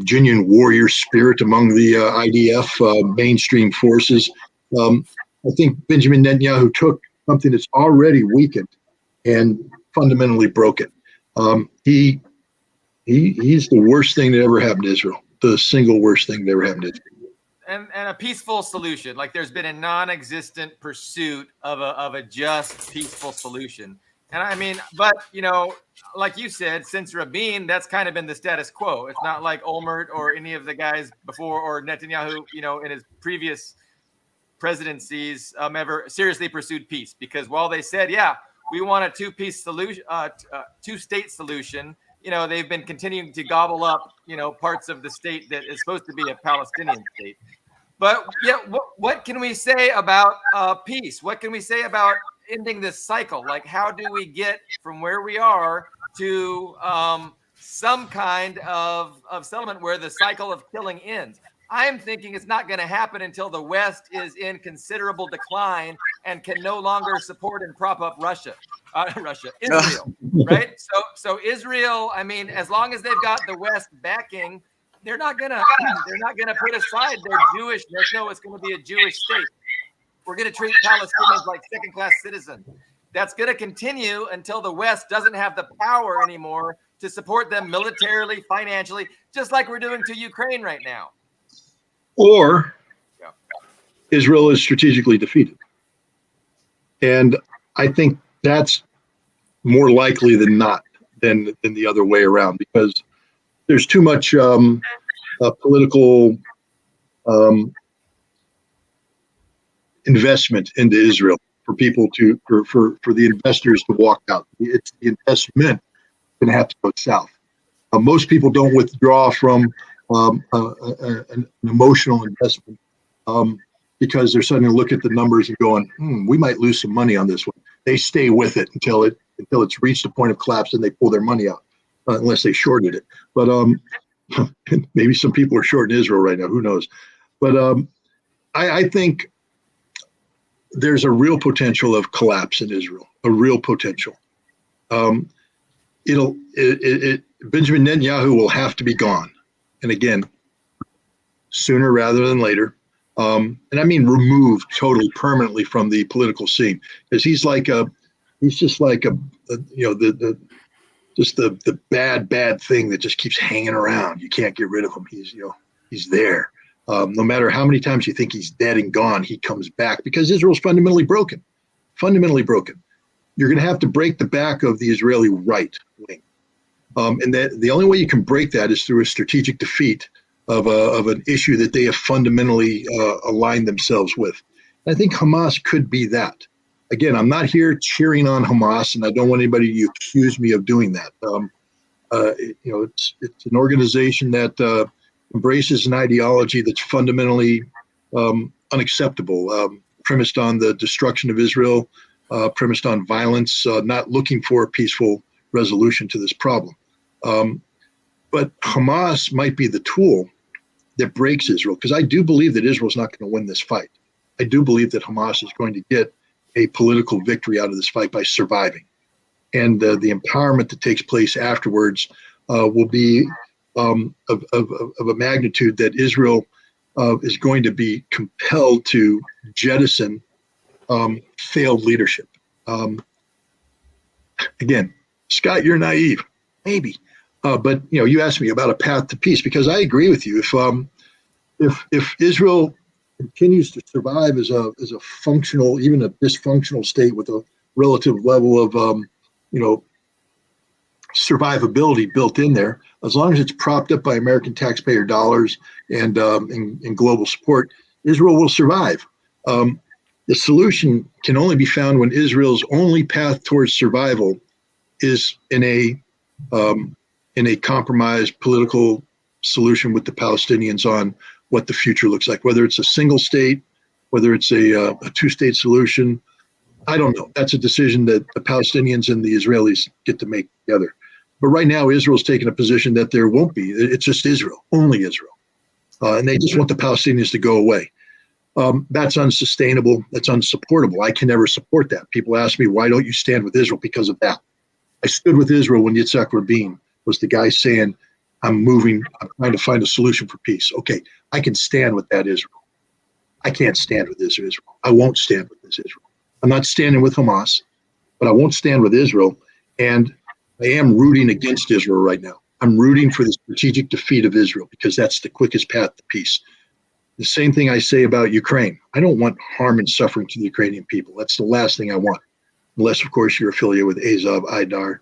Speaker 5: genuine warrior spirit among the IDF mainstream forces. I think Benjamin Netanyahu took something that's already weakened and fundamentally broke it. He's the worst thing that ever happened to Israel, the single worst thing that ever happened to Israel.
Speaker 1: And a peaceful solution. Like there's been a non-existent pursuit of a just, peaceful solution. And I mean, but like you said, since Rabin, that's kind of been the status quo. It's not like Olmert or any of the guys before, or Netanyahu, in his previous presidencies, ever seriously pursued peace. Because while they said, "Yeah, we want a two-piece solution, two-state solution," they've been continuing to gobble up, parts of the state that is supposed to be a Palestinian state. But yeah, what can we say about peace? What can we say about ending this cycle? Like, how do we get from where we are to some kind of settlement where the cycle of killing ends? I'm thinking it's not going to happen until the West is in considerable decline and can no longer support and prop up Israel, right? So Israel, I mean, as long as they've got the West backing, they're not gonna put aside their Jewishness. No, it's going to be a Jewish state. We're going to treat Palestinians like second-class citizens. That's going to continue until the West doesn't have the power anymore to support them militarily, financially, just like we're doing to Ukraine right now.
Speaker 5: Or Israel is strategically defeated. And I think that's more likely than not than the other way around, because there's too much political investment into Israel for people for the investors to walk out. It's the investment going to have to go south. Most people don't withdraw from an emotional investment because they're starting to look at the numbers and going, we might lose some money on this one. They stay with it until it's reached a point of collapse and they pull their money out, unless they shorted it. But maybe some people are shorting Israel right now. Who knows? But I think there's a real potential of collapse in Israel. A real potential. Benjamin Netanyahu will have to be gone, and again, sooner rather than later. And I mean removed totally permanently from the political scene, because he's just like the bad thing that just keeps hanging around. You can't get rid of him. He's there. No matter how many times you think he's dead and gone, he comes back, because Israel's fundamentally broken. Fundamentally broken. You're going to have to break the back of the Israeli right wing. And that the only way you can break that is through a strategic defeat of an issue that they have fundamentally aligned themselves with. And I think Hamas could be that. Again, I'm not here cheering on Hamas, and I don't want anybody to accuse me of doing that. It's an organization that embraces an ideology that's fundamentally unacceptable, premised on the destruction of Israel, premised on violence, not looking for a peaceful resolution to this problem. But Hamas might be the tool that breaks Israel, because I do believe that Israel's not going to win this fight. I do believe that Hamas is going to get a political victory out of this fight by surviving. And the empowerment that takes place afterwards will be of a magnitude that Israel is going to be compelled to jettison failed leadership. Again, Scott, you're naive, maybe, but you asked me about a path to peace, because I agree with you. If Israel continues to survive as a functional, even a dysfunctional state with a relative level of survivability built in there, as long as it's propped up by American taxpayer dollars and global support, Israel will survive. The solution can only be found when Israel's only path towards survival is in a compromised political solution with the Palestinians on what the future looks like, whether it's a single state, whether it's a two-state solution. I don't know. That's a decision that the Palestinians and the Israelis get to make together. But right now, Israel's taken a position that there won't be. It's just Israel, only Israel. And they just want the Palestinians to go away. That's unsustainable. That's unsupportable. I can never support that. People ask me, why don't you stand with Israel? Because of that. I stood with Israel when Yitzhak Rabin was the guy saying, I'm trying to find a solution for peace. Okay, I can stand with that Israel. I can't stand with this Israel. I won't stand with this Israel. I'm not standing with Hamas, but I won't stand with Israel. And I am rooting against Israel right now. I'm rooting for the strategic defeat of Israel, because that's the quickest path to peace. The same thing I say about Ukraine. I don't want harm and suffering to the Ukrainian people. That's the last thing I want. Unless, of course, you're affiliated with Azov, Aidar,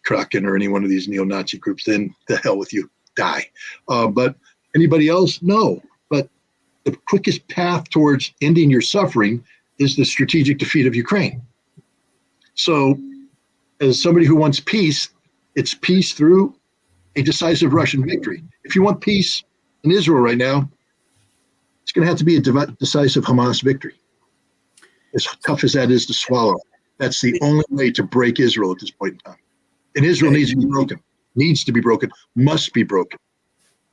Speaker 5: Kraken, or any one of these neo-Nazi groups, then the hell with you, die. But anybody else, no. But the quickest path towards ending your suffering is the strategic defeat of Ukraine. So as somebody who wants peace, it's peace through a decisive Russian victory. If you want peace in Israel right now, it's going to have to be a decisive Hamas victory. As tough as that is to swallow, that's the only way to break Israel at this point in time. And Israel needs to be broken, must be broken.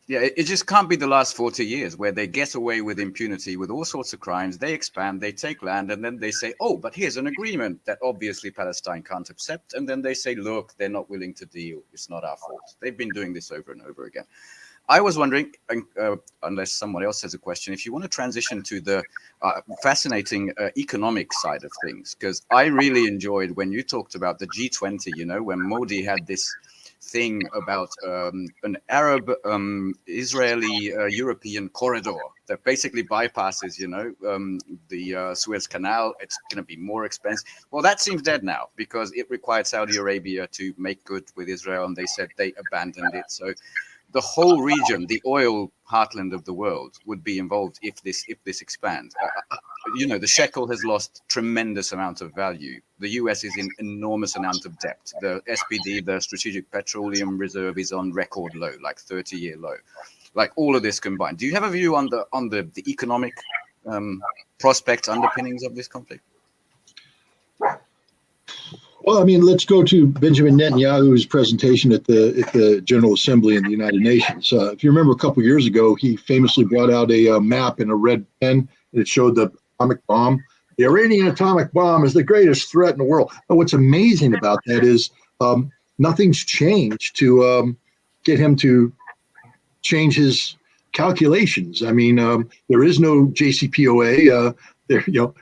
Speaker 3: Yeah, it just can't be the last 40 years where they get away with impunity with all sorts of crimes. They expand, they take land, and then they say, oh, but here's an agreement that obviously Palestine can't accept. And then they say, look, they're not willing to deal. It's not our fault. They've been doing this over and over again. I was wondering, unless someone else has a question, if you want to transition to the fascinating economic side of things, because I really enjoyed when you talked about the G20, you know, when Modi had this thing about an Arab Israeli European corridor that basically bypasses, you know, the Suez Canal. It's going to be more expensive. Well, that seems dead now because it required Saudi Arabia to make good with Israel, and they said they abandoned it. So the whole region, the oil heartland of the world, would be involved if this expands. You know, the shekel has lost tremendous amount of value. The US is in enormous amount of debt. The SPD, the Strategic Petroleum Reserve, is on record low, like 30-year low. Like all of this combined. Do you have a view on the economic prospects underpinnings of this conflict?
Speaker 5: Well, I mean, let's go to Benjamin Netanyahu's presentation at the General Assembly in the United Nations. If you remember, a couple of years ago, he famously brought out a map in a red pen, and it showed the atomic bomb. The Iranian atomic bomb is the greatest threat in the world. But what's amazing about that is nothing's changed to get him to change his calculations. I mean, there is no JCPOA.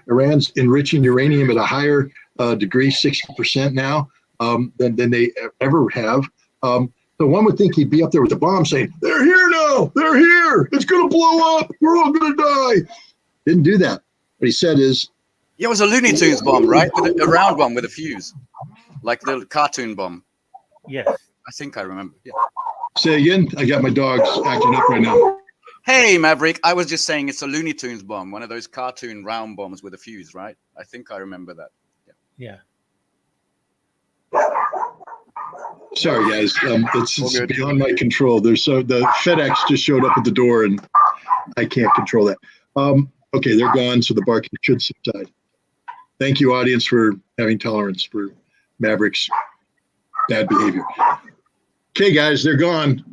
Speaker 5: Iran's enriching uranium at a higher degree, 60% now, than they ever have. So one would think he'd be up there with a bomb saying, "They're here now. They're here. It's going to blow up. We're all going to die." Didn't do that. What he said is,
Speaker 3: yeah, it was a Looney Tunes bomb, right? With a round one with a fuse, like the cartoon bomb.
Speaker 4: Yes.
Speaker 3: I think I remember. Yeah.
Speaker 5: say again, I got my dogs acting up right now.
Speaker 3: Hey, Maverick, I was just saying it's a Looney Tunes bomb, one of those cartoon round bombs with a fuse, right? I think I remember that.
Speaker 4: Yeah.
Speaker 5: Sorry, guys. It's beyond my control. The FedEx just showed up at the door, and I can't control that. Okay, they're gone, so the barking should subside. Thank you, audience, for having tolerance for Maverick's bad behavior. Okay, guys, they're gone.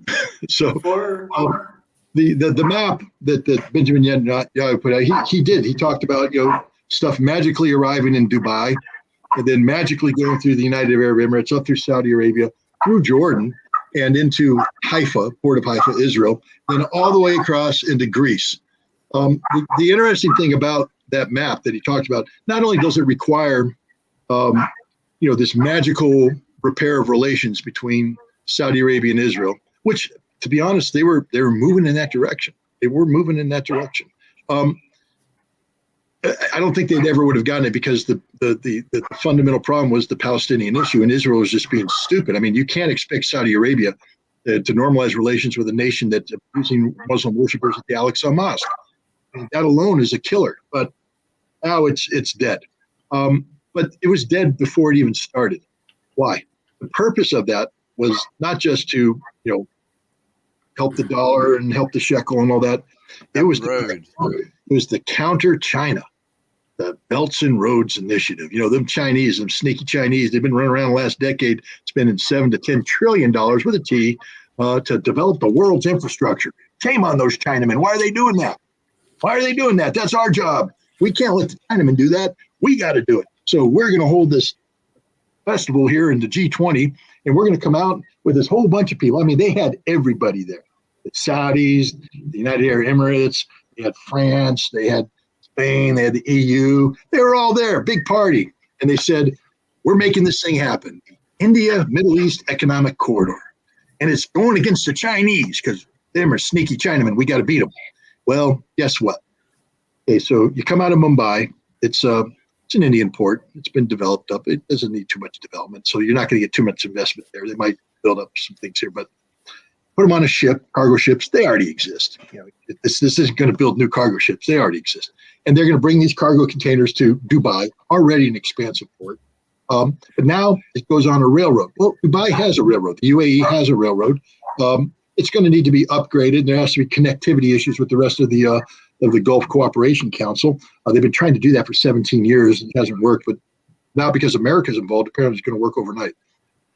Speaker 5: So the map that Benjamin Netanyahu put out, he talked about stuff magically arriving in Dubai, and then magically going through the United Arab Emirates, up through Saudi Arabia, through Jordan, and into Haifa, port of Haifa, Israel, then all the way across into Greece. The interesting thing about that map that he talked about, not only does it require, this magical repair of relations between Saudi Arabia and Israel, which, to be honest, they were moving in that direction. They were moving in that direction. I don't think they ever would have gotten it because the fundamental problem was the Palestinian issue, and Israel was just being stupid. I mean, you can't expect Saudi Arabia to normalize relations with a nation that's abusing Muslim worshippers at the Al-Aqsa Mosque. I mean, that alone is a killer. But now it's dead. But it was dead before it even started. Why? The purpose of that was not just to help the dollar and help the shekel and all that. It was the counter China. The Belts and Roads Initiative. Them Chinese, them sneaky Chinese, they've been running around the last decade spending $7 to $10 trillion with a T to develop the world's infrastructure. Shame on those Chinamen. Why are they doing that? Why are they doing that? That's our job. We can't let the Chinamen do that. We got to do it. So we're going to hold this festival here in the G20, and we're going to come out with this whole bunch of people. I mean, they had everybody there. The Saudis, the United Arab Emirates, they had France, they had Spain, they had the EU, they were all there, big party. And they said, we're making this thing happen. India, Middle East Economic Corridor. And it's going against the Chinese because them are sneaky Chinamen. We got to beat them. Well, guess what? Okay, so you come out of Mumbai. It's an Indian port. It's been developed up. It doesn't need too much development. So you're not going to get too much investment there. They might build up some things here, but put them on a ship, cargo ships. They already exist. This isn't going to build new cargo ships. They already exist. And they're going to bring these cargo containers to Dubai, already an expansive port. But now it goes on a railroad. Well, Dubai has a railroad. The UAE has a railroad. It's going to need to be upgraded. There has to be connectivity issues with the rest of the Gulf Cooperation Council. They've been trying to do that for 17 years. It hasn't worked. But now because America's involved, apparently it's going to work overnight.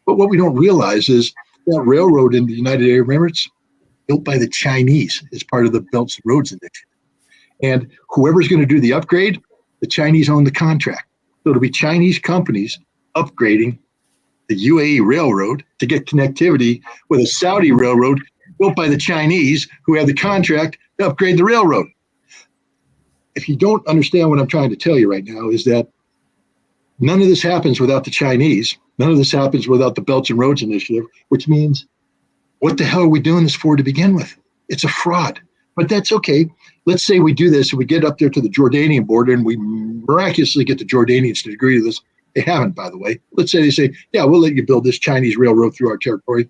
Speaker 5: But what we don't realize is that railroad in the United Arab Emirates, built by the Chinese, is part of the Belts and Roads Initiative. And whoever's going to do the upgrade, the Chinese own the contract. So it'll be Chinese companies upgrading the UAE railroad to get connectivity with a Saudi railroad built by the Chinese, who have the contract to upgrade the railroad. If you don't understand what I'm trying to tell you right now, is that none of this happens without the Chinese. None of this happens without the Belts and Roads Initiative, which means, what the hell are we doing this for to begin with? It's a fraud. But that's okay. Let's say we do this and we get up there to the Jordanian border and we miraculously get the Jordanians to agree to this. They haven't, by the way. Let's say they say, yeah, we'll let you build this Chinese railroad through our territory,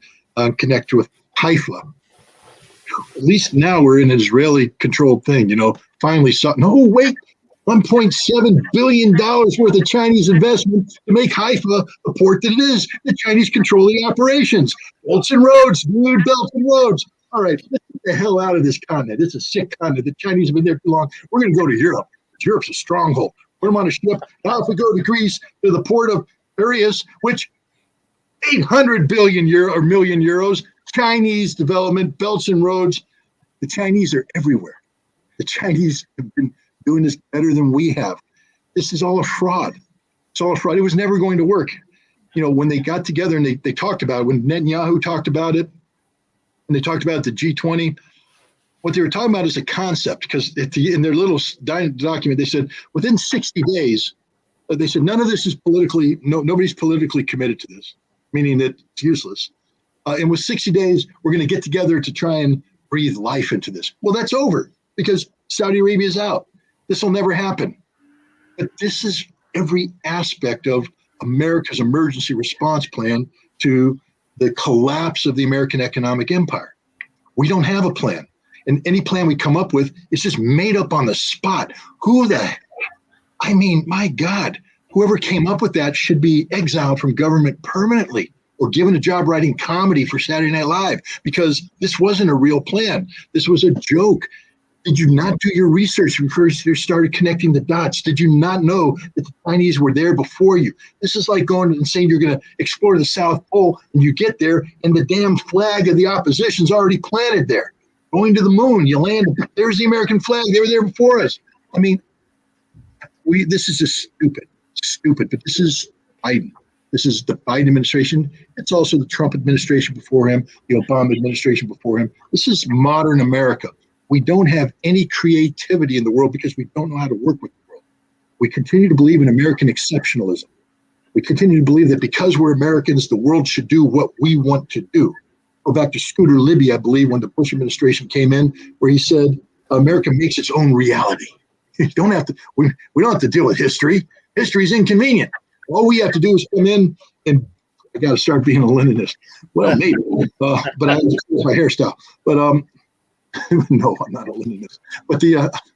Speaker 5: connect with Haifa. At least now we're in an Israeli-controlled thing, finally something. Oh, wait, $1.7 billion worth of Chinese investment to make Haifa the port that it is. The Chinese control the operations. Belts and roads, dude, belts and roads. All right, let's get the hell out of this continent. It's a sick continent. The Chinese have been there too long. We're going to go to Europe. Europe's a stronghold. Put them on a ship. Now if we go to Greece, to the port of Piraeus, which 800 billion million euros, Chinese development, belts and roads. The Chinese are everywhere. The Chinese have been doing this better than we have. This is all a fraud. It's all a fraud. It was never going to work. When they got together and they talked about it, when Netanyahu talked about it, and they talked about the G20, what they were talking about is a concept, because in their little document, they said within 60 days, they said none of this is nobody's politically committed to this, meaning that it's useless. And with 60 days, we're going to get together to try and breathe life into this. Well, that's over because Saudi Arabia is out. This will never happen. But this is every aspect of America's emergency response plan to the collapse of the American economic empire. We don't have a plan. And any plan we come up with is just made up on the spot. My God, whoever came up with that should be exiled from government permanently or given a job writing comedy for Saturday Night Live, because this wasn't a real plan. This was a joke. Did you not do your research before you started connecting the dots? Did you not know that the Chinese were there before you? This is like going and saying you're going to explore the South Pole, and you get there, and the damn flag of the opposition's already planted there. Going to the moon, you land, there's the American flag. They were there before us. This is just stupid, but this is Biden. This is the Biden administration. It's also the Trump administration before him, the Obama administration before him. This is modern America. We don't have any creativity in the world because we don't know how to work with the world. We continue to believe in American exceptionalism. We continue to believe that because we're Americans, the world should do what we want to do. Go back to Scooter Libby, I believe, when the Bush administration came in, where he said, America makes its own reality. We don't have to deal with history. History is inconvenient. All we have to do is come in, and I got to start being a Leninist. Well, maybe, but I just my hairstyle. But no, I'm not a Leninist. But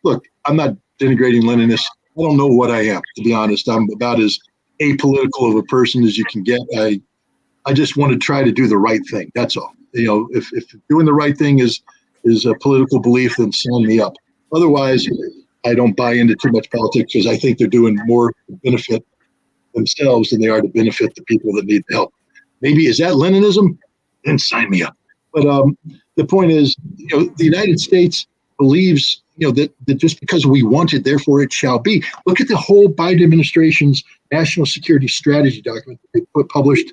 Speaker 5: look, I'm not denigrating Leninists. I don't know what I am, to be honest. I'm about as apolitical of a person as you can get. I just want to try to do the right thing. That's all. If doing the right thing is a political belief, then sign me up. Otherwise, I don't buy into too much politics because I think they're doing more to benefit themselves than they are to benefit the people that need the help. Maybe is that Leninism? Then sign me up. But the point is, the United States believes, that just because we want it, therefore it shall be. Look at the whole Biden administration's national security strategy document that they published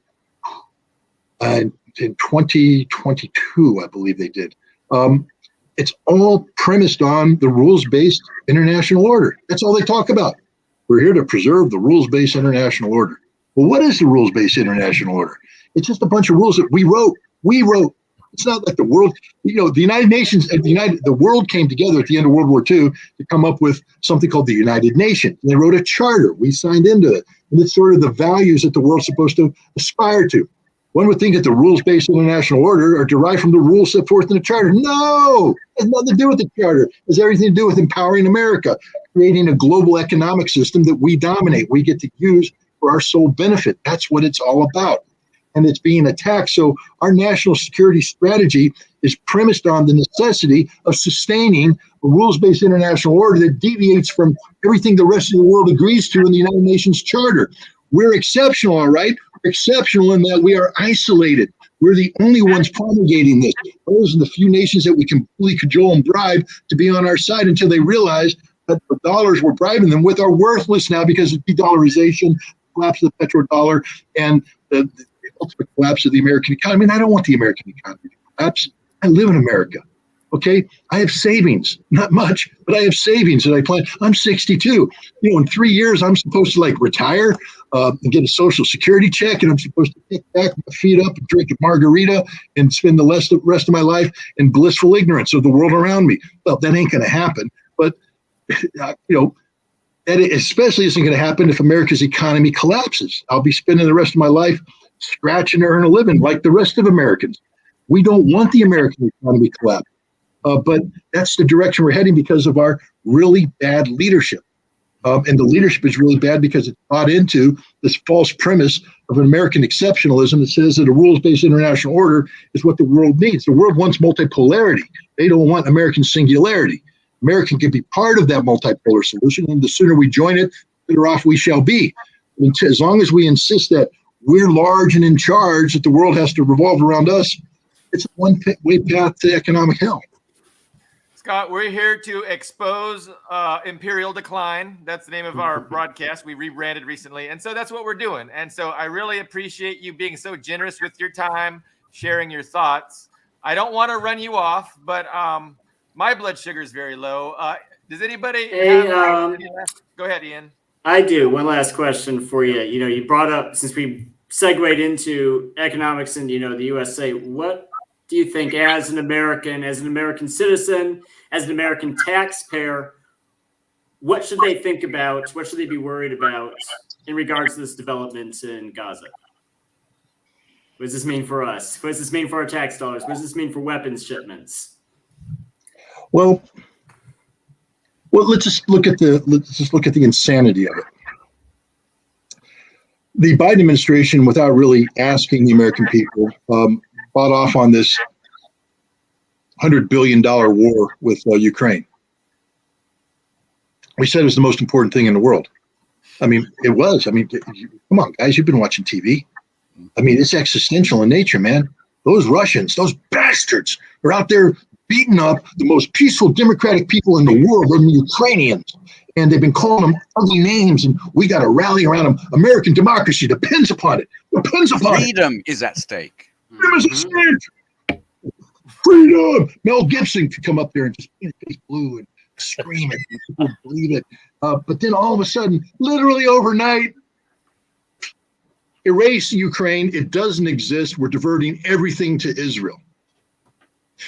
Speaker 5: in 2022, I believe they did. It's all premised on the rules-based international order. That's all they talk about. We're here to preserve the rules-based international order. Well, what is the rules-based international order? It's just a bunch of rules that we wrote. It's not like the world, the United Nations, the world came together at the end of World War II to come up with something called the United Nations. And they wrote a charter. We signed into it. And it's sort of the values that the world's supposed to aspire to. One would think that the rules-based international order are derived from the rules set forth in the charter. No, it has nothing to do with the charter. It has everything to do with empowering America, creating a global economic system that we dominate, we get to use for our sole benefit. That's what it's all about. And it's being attacked. So our national security strategy is premised on the necessity of sustaining a rules-based international order that deviates from everything the rest of the world agrees to in the United Nations Charter. We're exceptional, all right? We're exceptional in that we are isolated. We're the only ones promulgating this. Those are the few nations that we can fully cajole and bribe to be on our side until they realize that the dollars we're bribing them with are worthless now because of de-dollarization, collapse of the petrodollar, and the ultimate collapse of the American economy. And I don't want the American economy to collapse. I live in America. Okay, I have savings, not much, but I have savings that I plan. I'm 62. In 3 years, I'm supposed to retire and get a Social Security check, and I'm supposed to kick back my feet up and drink a margarita and spend the rest of my life in blissful ignorance of the world around me. Well, that ain't going to happen. But that especially isn't going to happen if America's economy collapses. I'll be spending the rest of my life scratching to earn a living like the rest of Americans. We don't want the American economy collapse. But that's the direction we're heading because of our really bad leadership. And the leadership is really bad because it's bought into this false premise of an American exceptionalism that says that a rules-based international order is what the world needs. The world wants multipolarity. They don't want American singularity. America can be part of that multipolar solution, and the sooner we join it, the better off we shall be. As long as we insist that we're large and in charge, that the world has to revolve around us, it's a one-way path to economic hell.
Speaker 1: Scott, we're here to expose Imperial Decline. That's the name of our broadcast. We rebranded recently. And so that's what we're doing. And so I really appreciate you being so generous with your time, sharing your thoughts. I don't want to run you off, but my blood sugar is very low. Does anybody go ahead, Ian.
Speaker 2: I do. One last question for you. You brought up, since we segued into economics and, the USA, what do you think as an American citizen, as an American taxpayer, what should they think about? What should they be worried about in regards to this development in Gaza? What does this mean for us? What does this mean for our tax dollars? What does this mean for weapons shipments?
Speaker 5: Well, let's just look at the insanity of it. The Biden administration, without really asking the American people, bought off on this $100 billion war with Ukraine. We said it was the most important thing in the world. I mean, it was. I mean, come on, guys, you've been watching TV. I mean, it's existential in nature, man. Those Russians, those bastards, are out there beating up the most peaceful democratic people in the world, the Ukrainians. And they've been calling them ugly names, and we got to rally around them. American democracy depends upon it. Depends upon
Speaker 3: freedom is at stake.
Speaker 5: Freedom is at stake. Freedom. Mel Gibson could come up there and just paint his face blue and scream it. People believe it. But then all of a sudden, literally overnight, erase Ukraine. It doesn't exist. We're diverting everything to Israel.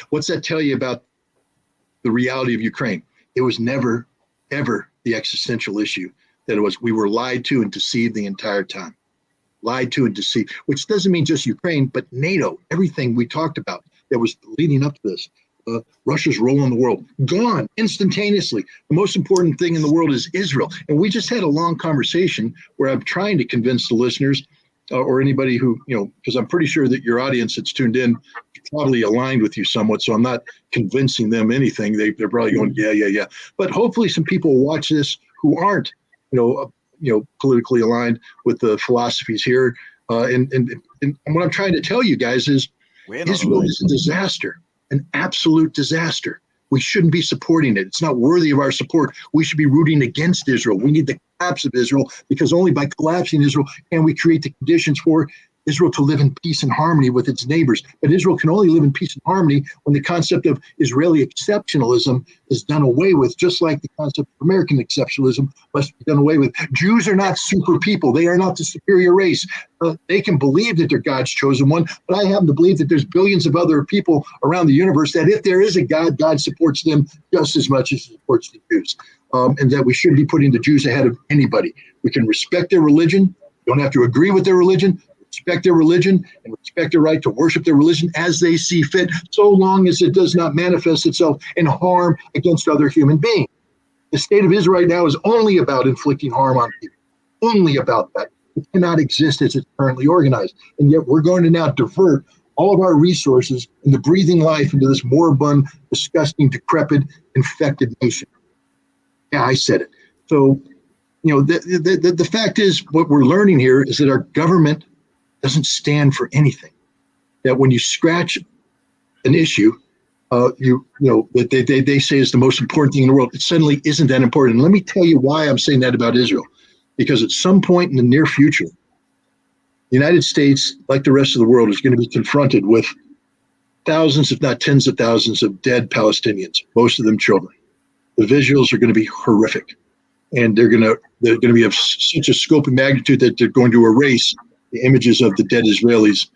Speaker 5: What's that tell you about the reality of Ukraine? It was never, ever the existential issue that it was. We were lied to and deceived the entire time. Lied to and deceived, which doesn't mean just Ukraine, but NATO, everything we talked about that was leading up to this. Russia's role in the world, gone instantaneously. The most important thing in the world is Israel. And we just had a long conversation where I'm trying to convince the listeners or anybody who, because I'm pretty sure that your audience that's tuned in probably aligned with you somewhat. So I'm not convincing them anything. They're probably going, yeah. But hopefully some people will watch this who aren't, politically aligned with the philosophies here. And what I'm trying to tell you guys is Israel is a disaster, an absolute disaster. We shouldn't be supporting it. It's not worthy of our support. We should be rooting against Israel. We need the collapse of Israel, because only by collapsing Israel can we create the conditions for Israel to live in peace and harmony with its neighbors. But Israel can only live in peace and harmony when the concept of Israeli exceptionalism is done away with, just like the concept of American exceptionalism must be done away with. Jews are not super people. They are not the superior race. They can believe that they're God's chosen one, but I happen to believe that there's billions of other people around the universe that if there is a God, God supports them just as much as he supports the Jews. And that we shouldn't be putting the Jews ahead of anybody. We can respect their religion. Don't have to agree with their religion. Respect their religion and respect their right to worship their religion as they see fit, so long as it does not manifest itself in harm against other human beings. The state of Israel right now is only about inflicting harm on people, only about that. It cannot exist as it's currently organized. And yet we're going to now divert all of our resources into breathing life into this moribund, disgusting, decrepit, infected nation. Yeah, I said it. So, the fact is, what we're learning here is that our government doesn't stand for anything. That when you scratch an issue, that they say is the most important thing in the world, it suddenly isn't that important. And let me tell you why I'm saying that about Israel. Because at some point in the near future, the United States, like the rest of the world, is going to be confronted with thousands, if not tens of thousands, of dead Palestinians, most of them children. The visuals are going to be horrific, and they're going to be of such a scope and magnitude that they're going to erase the images of the dead Israelis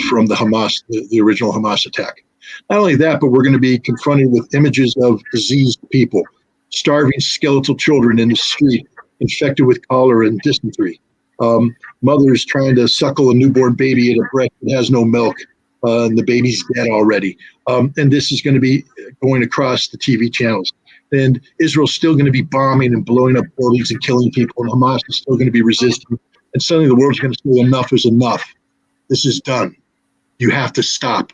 Speaker 5: from the Hamas, the original Hamas attack. Not only that, but we're going to be confronted with images of diseased people, starving skeletal children in the street, infected with cholera and dysentery. Mothers trying to suckle a newborn baby at a breast that has no milk, and the baby's dead already. And this is going to be going across the TV channels. And Israel's still going to be bombing and blowing up buildings and killing people, and Hamas is still going to be resisting. And suddenly the world's going to say enough is enough. This is done. You have to stop.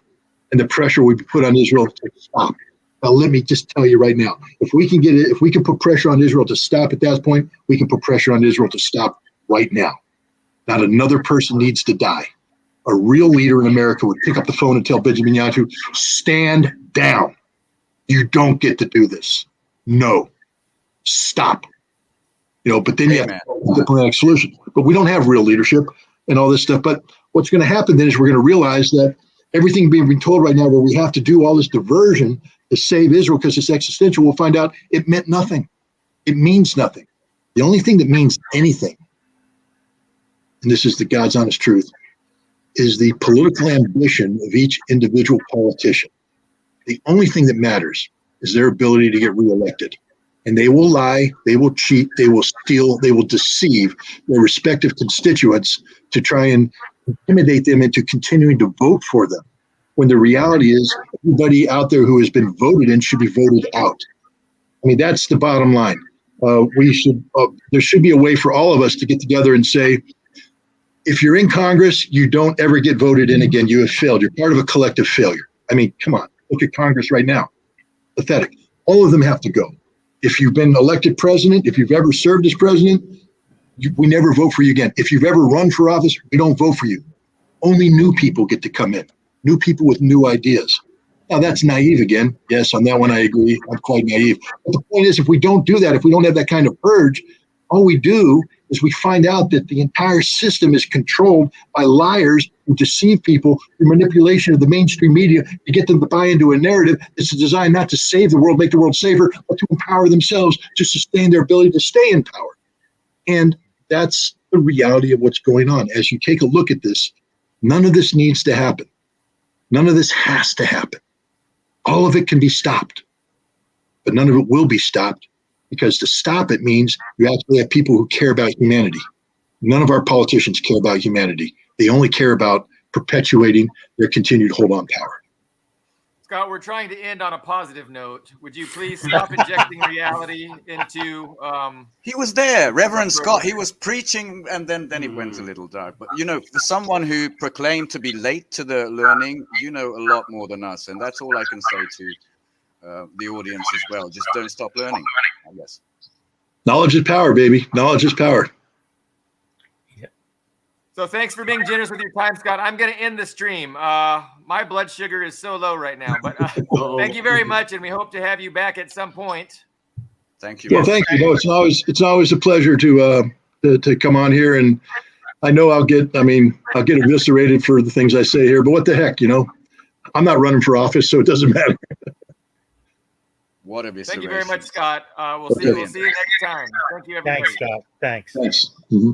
Speaker 5: And the pressure will be put on Israel to stop. Now, let me just tell you right now, if we can put pressure on Israel to stop at that point, we can put pressure on Israel to stop right now. Not another person needs to die. A real leader in America would pick up the phone and tell Benjamin Netanyahu, stand down. You don't get to do this. No. Stop. But then you have a diplomatic solution. But we don't have real leadership and all this stuff. But what's going to happen then is we're going to realize that everything being told right now where we have to do all this diversion to save Israel because it's existential, we'll find out it meant nothing. It means nothing. The only thing that means anything, and this is the God's honest truth, is the political ambition of each individual politician. The only thing that matters is their ability to get reelected. And they will lie, they will cheat, they will steal, they will deceive their respective constituents to try and intimidate them into continuing to vote for them, when the reality is everybody out there who has been voted in should be voted out. I mean, that's the bottom line. There should be a way for all of us to get together and say, if you're in Congress, you don't ever get voted in again. You have failed. You're part of a collective failure. I mean, come on, look at Congress right now. Pathetic. All of them have to go. If you've been elected president, if you've ever served as president, we never vote for you again. If you've ever run for office, we don't vote for you. Only new people get to come in, new people with new ideas. Now, that's naive again. Yes, on that one, I agree. I'm quite naive. But the point is, if we don't do that, if we don't have that kind of urge, all we do is we find out that the entire system is controlled by liars who deceive people through manipulation of the mainstream media to get them to buy into a narrative that's designed not to save the world, make the world safer, but to empower themselves to sustain their ability to stay in power. And that's the reality of what's going on. As you take a look at this, none of this needs to happen. None of this has to happen. All of it can be stopped, but none of it will be stopped, because to stop it means you actually have people who care about humanity. None of our politicians care about humanity. They only care about perpetuating their continued hold on power.
Speaker 1: Scott, we're trying to end on a positive note. Would you please stop injecting reality into
Speaker 3: He was there, Reverend Scott. He was preaching, and then it went a little dark. But for someone who proclaimed to be late to the learning, you know a lot more than us, and that's all I can say to the audience as well. Just don't stop learning, I guess.
Speaker 5: Knowledge is power, baby. Knowledge is power.
Speaker 1: So thanks for being generous with your time, Scott. I'm going to end the stream. My blood sugar is so low right now, but thank you very much, and we hope to have you back at some point.
Speaker 3: Thank you.
Speaker 5: Well, thank you. No, it's always a pleasure to come on here, and I know I'll get eviscerated for the things I say here, but what the heck, I'm not running for office, so it doesn't matter.
Speaker 3: What a
Speaker 1: Thank you very much, Scott. We'll see you next time. Thank you, everybody.
Speaker 4: Thanks, Scott. Thanks.
Speaker 5: Thanks. Mm-hmm.